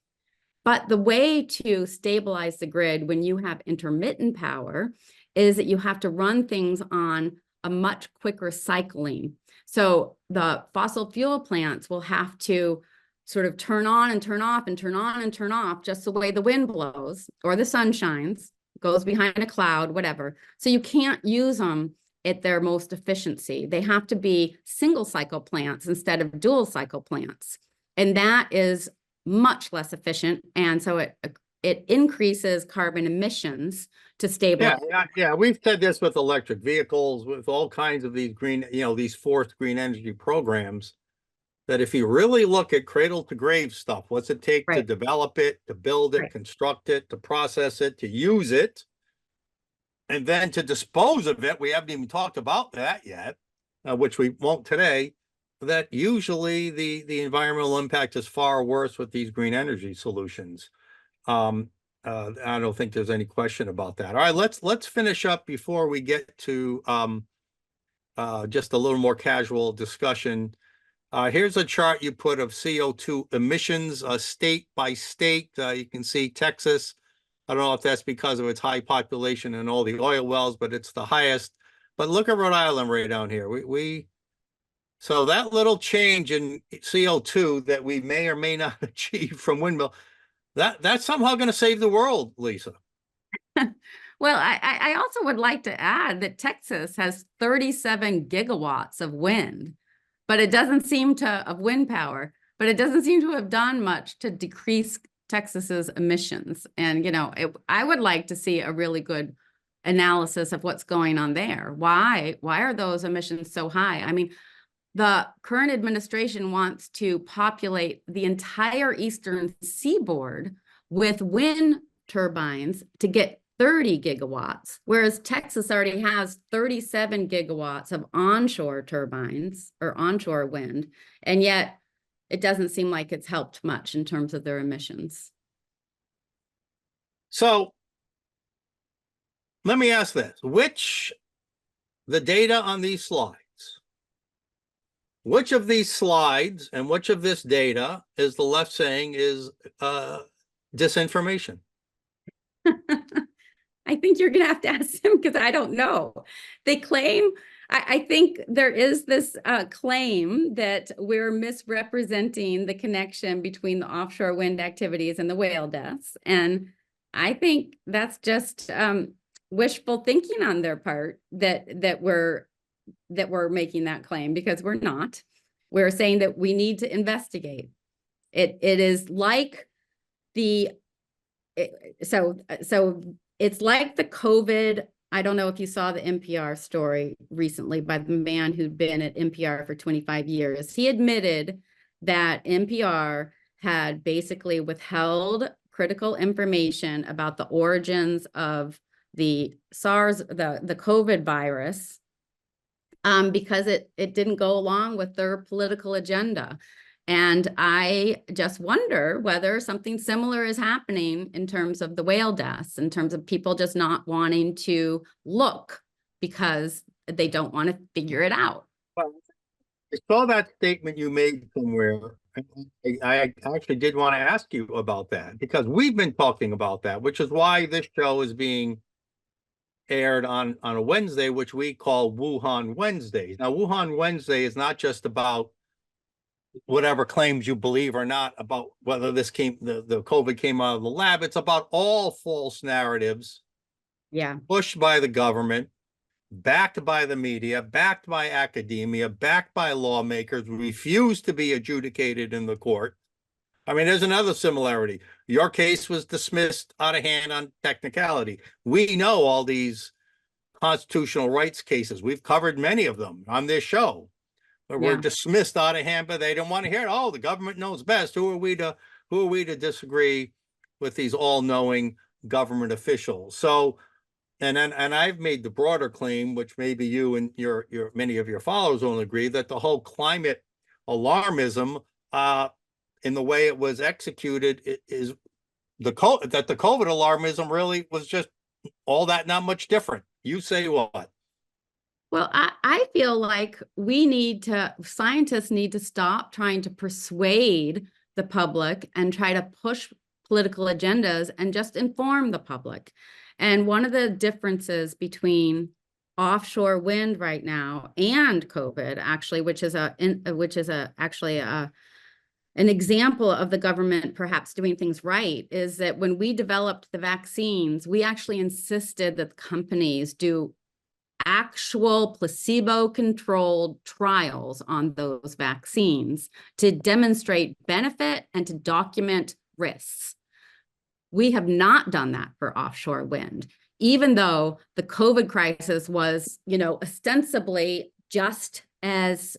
But the way to stabilize the grid when you have intermittent power is that you have to run things on a much quicker cycling. So the fossil fuel plants will have to sort of turn on and turn off and turn on and turn off just the way the wind blows or the sun shines, goes behind a cloud, whatever. So you can't use them at their most efficiency. They have to be single cycle plants instead of dual cycle plants. And that is much less efficient. And so it it increases carbon emissions to Yeah, stabilize. yeah, we've said this with electric vehicles, with all kinds of these green, these forced green energy programs, that if you really look at cradle to grave stuff, what's it take to Right, develop it, to build it, right. construct it, to process it, to use it, and then to dispose of it, we haven't even talked about that yet, which we won't today, that usually the environmental impact is far worse with these green energy solutions. Um, I don't think there's any question about that. All right, let's finish up before we get to just a little more casual discussion. Here's a chart you put of CO2 emissions, state by state. You can see Texas. I don't know if that's because of its high population and all the oil wells, but it's the highest. But look at Rhode Island right down here. So that little change in CO2 that we may or may not achieve from windmill, that's somehow going to save the world, Lisa. Well, I also would like to add that Texas has 37 gigawatts of wind, but it doesn't seem to, of wind power, but it doesn't seem to have done much to decrease Texas's emissions. And, I would like to see a really good analysis of what's going on there. Why are those emissions so high? I mean, the current administration wants to populate the entire eastern seaboard with wind turbines to get 30 gigawatts, whereas Texas already has 37 gigawatts of onshore turbines or onshore wind, and yet it doesn't seem like it's helped much in terms of their emissions. So let me ask this, the data on these slides, which of these slides and which of this data is the left saying is disinformation? I think you're going to have to ask them because I don't know. They claim, I think there is this claim that we're misrepresenting the connection between the offshore wind activities and the whale deaths. And I think that's just wishful thinking on their part that we're making that claim, because we're not. We're saying that we need to investigate. It is like so it's like the COVID. I don't know if you saw the NPR story recently by the man who'd been at NPR for 25 years. He admitted that NPR had basically withheld critical information about the origins of the SARS, the COVID virus, because it didn't go along with their political agenda. And I just wonder whether something similar is happening in terms of the whale deaths, in terms of people just not wanting to look because they don't want to figure it out. Well, I saw that statement you made somewhere. I actually did want to ask you about that because we've been talking about that, which is why this show is being aired on a Wednesday, which we call Wuhan Wednesdays. Now, Wuhan Wednesday is not just about whatever claims you believe or not about whether the COVID came out of the lab. It's about all false narratives Yeah. pushed by the government, backed by the media, backed by academia, backed by lawmakers, refuse to be adjudicated in the court. I mean, there's another similarity. Your case was dismissed out of hand on technicality. We know all these constitutional rights cases. We've covered many of them on this show. Were dismissed out of hand, but they don't want to hear it. Oh, the government knows best. Who are we to disagree with these all-knowing government officials? So, and I've made the broader claim, which maybe you and your many of your followers won't agree, that the whole climate alarmism, in the way it was executed, is that the COVID alarmism really was just all that, not much different. You say what? Well, I feel like scientists need to stop trying to persuade the public and try to push political agendas and just inform the public. And one of the differences between offshore wind right now and COVID, actually, which is actually an example of the government perhaps doing things right, is that when we developed the vaccines, we actually insisted that companies do actual placebo-controlled trials on those vaccines to demonstrate benefit and to document risks. We have not done that for offshore wind, even though the COVID crisis was, ostensibly just as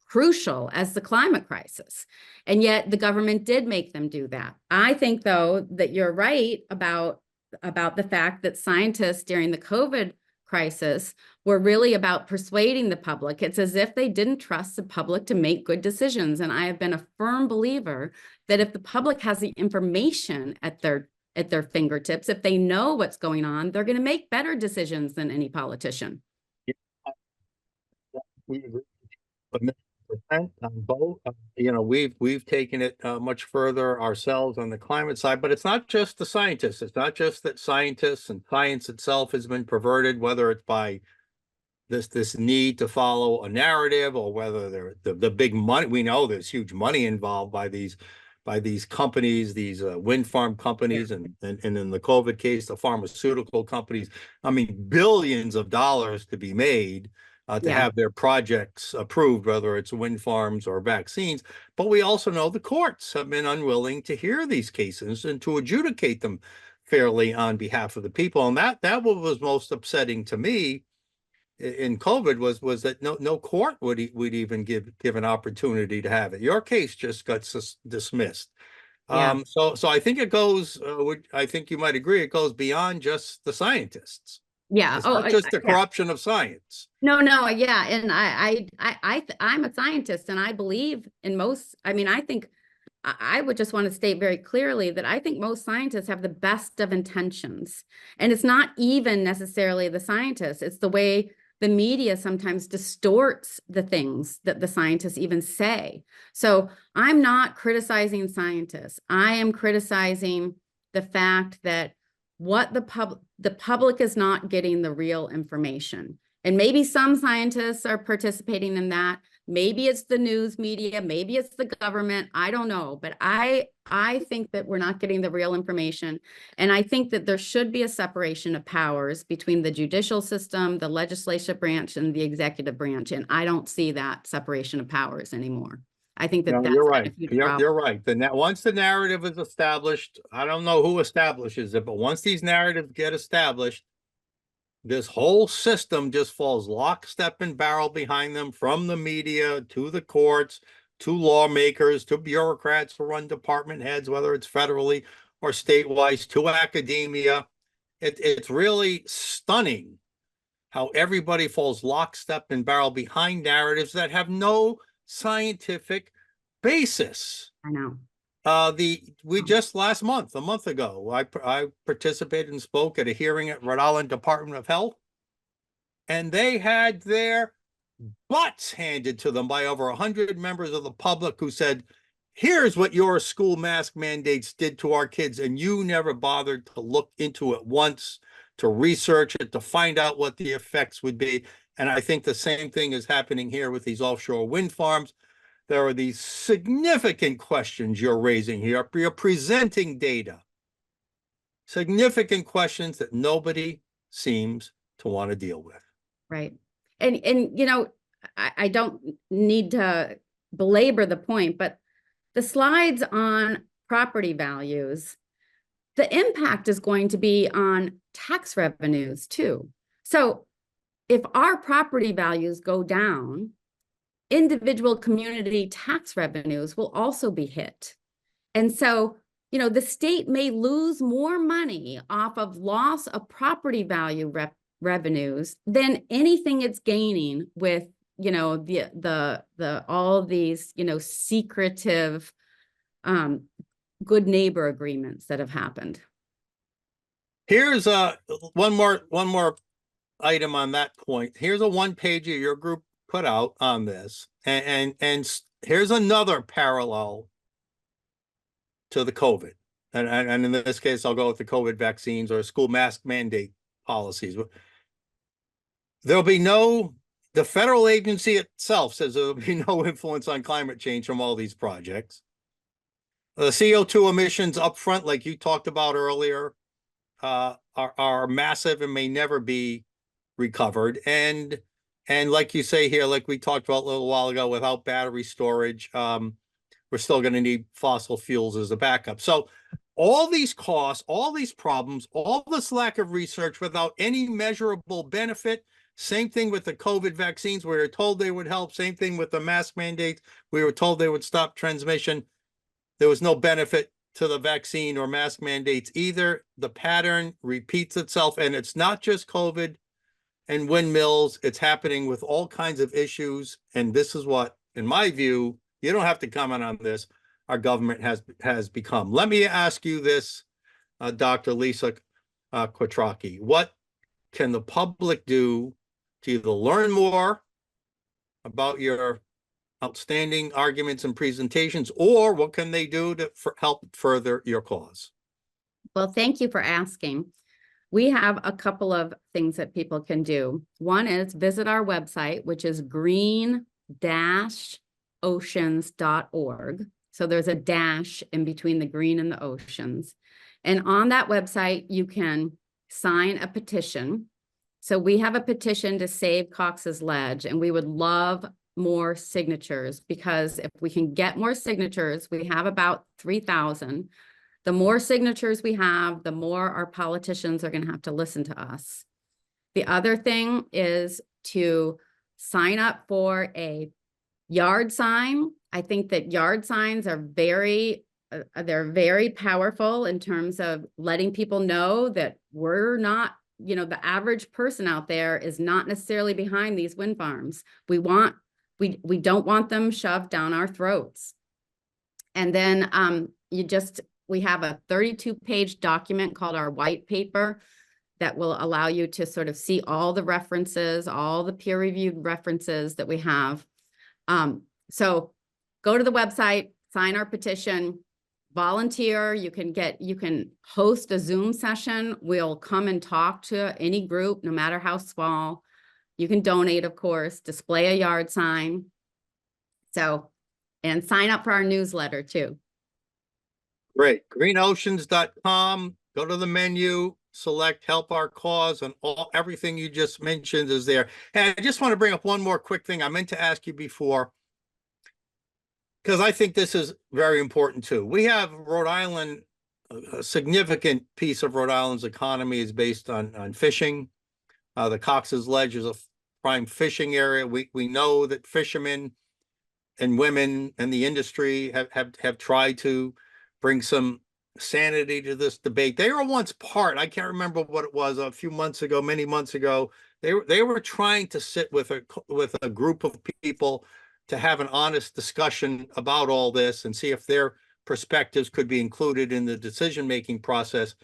crucial as the climate crisis. And yet the government did make them do that. I think, though, that you're right about the fact that scientists during the COVID crisis were really about persuading the public. It's as if they didn't trust the public to make good decisions. And I have been a firm believer that if the public has the information at their fingertips, if they know what's going on, they're going to make better decisions than any politician. We agree 1,000,000% on both. We've taken it much further ourselves on the climate side, but it's not just the scientists. It's not just that scientists and science itself has been perverted, whether it's by this need to follow a narrative, or whether the big money. We know there's huge money involved by these companies, these wind farm companies, and in the COVID case, the pharmaceutical companies. I mean, billions of dollars to be made to have their projects approved, whether it's wind farms or vaccines. But we also know the courts have been unwilling to hear these cases and to adjudicate them fairly on behalf of the people. And that was most upsetting to me in COVID was that no court would even give an opportunity to have it. Your case just got dismissed. So I think it goes. I think you might agree. It goes beyond just the scientists. Yeah. It's not just the corruption of science. No. Yeah. And I'm a scientist, and I believe in most. I mean, I think I would just want to state very clearly that I think most scientists have the best of intentions, and it's not even necessarily the scientists. It's the way the media sometimes distorts the things that the scientists even say. So I'm not criticizing scientists. I am criticizing the fact that the public is not getting the real information. And maybe some scientists are participating in that. Maybe it's the news media, maybe it's the government. I don't know. But I think that we're not getting the real information. And I think that there should be a separation of powers between the judicial system, the legislative branch, and the executive branch. And I don't see that separation of powers anymore. I think that that's you're right. a huge problem. You're right. Once the narrative is established, I don't know who establishes it, but once these narratives get established, this whole system just falls lockstep and barrel behind them, from the media to the courts, to lawmakers, to bureaucrats who run department heads, whether it's federally or statewide, to academia. It's really stunning how everybody falls lockstep and barrel behind narratives that have no scientific basis. I know. We just a month ago, I participated and spoke at a hearing at Rhode Island Department of Health, and they had their butts handed to them by over 100 members of the public who said, here's what your school mask mandates did to our kids, and you never bothered to look into it once, to research it, to find out what the effects would be. And I think the same thing is happening here with these offshore wind farms. There are these significant questions you're raising here. You're presenting data. Significant questions that nobody seems to want to deal with. Right. And I don't need to belabor the point, but the slides on property values, the impact is going to be on tax revenues too. So if our property values go down, individual community tax revenues will also be hit. And so, the state may lose more money off of loss of property value revenues than anything it's gaining with, all of these, secretive good neighbor agreements that have happened. Here's one more item on that point. Here's a one-pager your group put out on this, and here's another parallel to the COVID, and in this case, I'll go with the COVID vaccines or school mask mandate policies. There'll be the federal agency itself says there'll be no influence on climate change from all these projects. The CO2 emissions up front, like you talked about earlier, are massive and may never be recovered. And like you say here, like we talked about a little while ago, without battery storage, we're still going to need fossil fuels as a backup. So all these costs, all these problems, all this lack of research without any measurable benefit. Same thing with the COVID vaccines. We were told they would help. Same thing with the mask mandates. We were told they would stop transmission. There was no benefit to the vaccine or mask mandates either. The pattern repeats itself, and it's not just COVID and windmills. It's happening with all kinds of issues. And this is what, in my view, you don't have to comment on this, our government has become. Let me ask you this, Dr. Lisa Quattrocki. What can the public do to either learn more about your outstanding arguments and presentations, or what can they do to help further your cause? Well, thank you for asking. We have a couple of things that people can do. One is visit our website, which is green-oceans.org. So there's a dash in between the green and the oceans. And on that website, you can sign a petition. So we have a petition to save Cox's Ledge, and we would love more signatures, because if we can get more signatures, we have about 3,000. The more signatures we have, the more our politicians are going to have to listen to us. The other thing is to sign up for a yard sign. I think that yard signs are they're very powerful in terms of letting people know that we're not, the average person out there is not necessarily behind these wind farms. We don't want them shoved down our throats. And then we have a 32-page document called our white paper that will allow you to sort of see all the references, all the peer-reviewed references that we have. So go to the website, sign our petition, volunteer. You can host a Zoom session. We'll come and talk to any group, no matter how small. You can donate, of course, display a yard sign. And sign up for our newsletter too. Great. Greenoceans.com. Go to the menu, select Help Our Cause, and everything you just mentioned is there. And I just want to bring up one more quick thing I meant to ask you before, because I think this is very important too. We have Rhode Island, a significant piece of Rhode Island's economy is based on fishing. The Cox's Ledge is a prime fishing area. We know that fishermen and women in the industry have tried to bring some sanity to this debate. They were once part, I can't remember what it was, a few months ago, many months ago, they were trying to sit with a group of people to have an honest discussion about all this and see if their perspectives could be included in the decision-making process.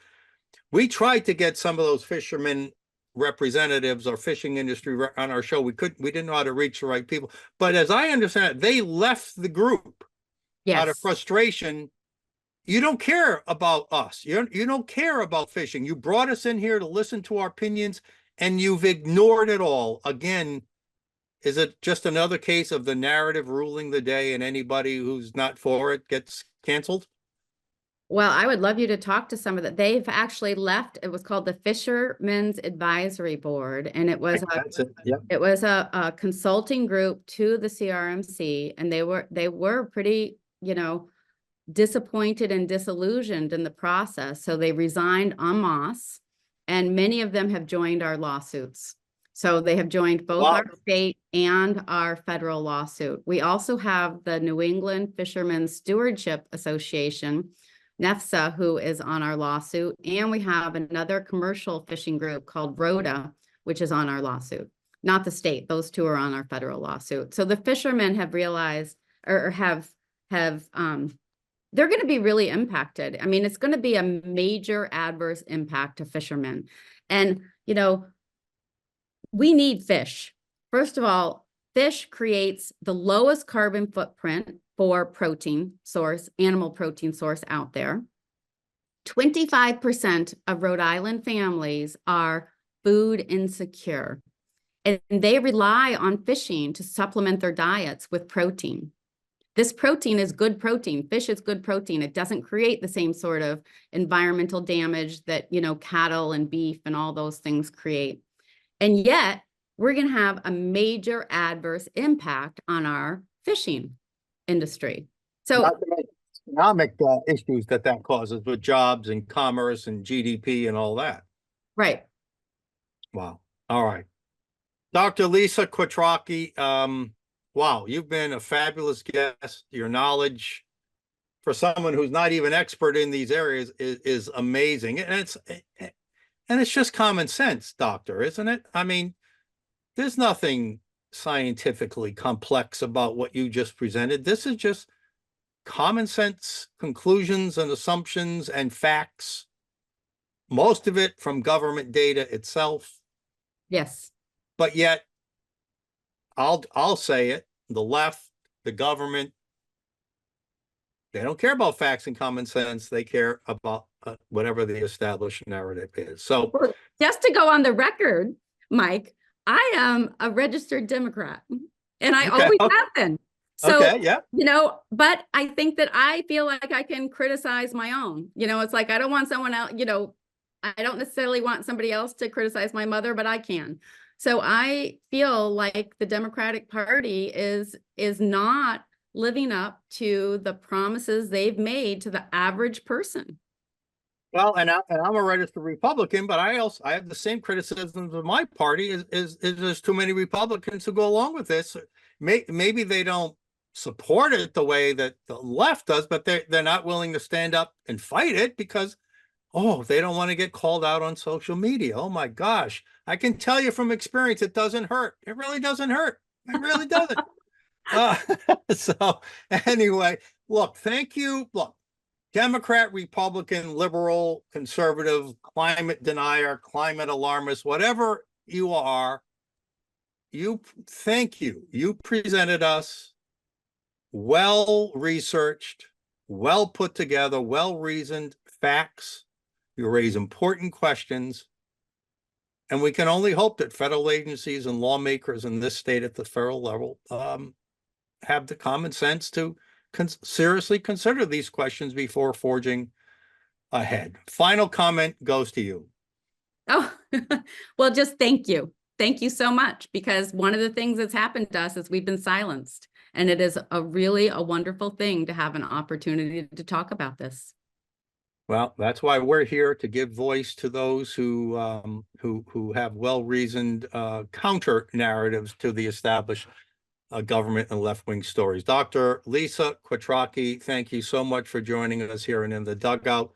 We tried to get some of those fishermen representatives or fishing industry on our show. We didn't know how to reach the right people. But as I understand it, they left the group out of frustration. You don't care about us. You don't care about fishing. You brought us in here to listen to our opinions, and you've ignored it all. Again, is it just another case of the narrative ruling the day, and anybody who's not for it gets canceled? Well, I would love you to talk to some of that. They've actually left. It was called the Fishermen's Advisory Board, and it was it was a consulting group to the CRMC, and they were pretty, disappointed and disillusioned in the process. So they resigned en masse, and many of them have joined our lawsuits. So they have joined both our state and our federal lawsuit. We also have the New England Fishermen's Stewardship Association, NEFSA, who is on our lawsuit. And we have another commercial fishing group called ROTA, which is on our lawsuit. Not the state, those two are on our federal lawsuit. So the fishermen have realized, or they're going to be really impacted. I mean, it's going to be a major adverse impact to fishermen. And, we need fish. First of all, fish creates the lowest carbon footprint for protein source, animal protein source out there. 25% of Rhode Island families are food insecure, and they rely on fishing to supplement their diets with protein. This protein is good protein. Fish is good protein. It doesn't create the same sort of environmental damage that, cattle and beef and all those things create. And yet we're going to have a major adverse impact on our fishing industry. So economic issues that causes with jobs and commerce and GDP and all that. Right. Wow. All right. Dr. Lisa Quattrocki, wow, you've been a fabulous guest. Your knowledge for someone who's not even expert in these areas is amazing. And it's just common sense, doctor, isn't it? I mean, there's nothing scientifically complex about what you just presented. This is just common sense conclusions and assumptions and facts, most of it from government data itself. Yes. But yet, I'll say it, the left, the government, they don't care about facts and common sense. They care about whatever the established narrative is. So, Well, just to go on the record, Mike, I am a registered Democrat and I okay, always have been. So, okay, yeah, but I think that I feel like I can criticize my own. It's like I don't want someone else, I don't necessarily want somebody else to criticize my mother, but I can. So I feel like the Democratic Party is not living up to the promises they've made to the average person. well, and I'm a registered Republican, but I have the same criticisms of my party is there's too many Republicans who go along with this. Maybe they don't support it the way that the left does, but they're not willing to stand up and fight it because they don't want to get called out on social media. Oh my gosh, I can tell you from experience, it doesn't hurt. It really doesn't hurt. It really doesn't. Uh, so anyway, look, thank you. Look. Democrat, Republican, liberal, conservative, climate denier, climate alarmist, whatever you are, thank you. You presented us well researched, well put together, well reasoned facts. You raise important questions. And we can only hope that federal agencies and lawmakers in this state at the federal level have the common sense to seriously consider these questions before forging ahead. Final comment goes to you. Oh, well, just thank you. Thank you so much, because one of the things that's happened to us is we've been silenced. And it is really a wonderful thing to have an opportunity to talk about this. Well, that's why we're here, to give voice to those who have well-reasoned counter narratives to the established government and left-wing stories. Dr. Lisa Quattrocki, thank you so much for joining us here and in the dugout.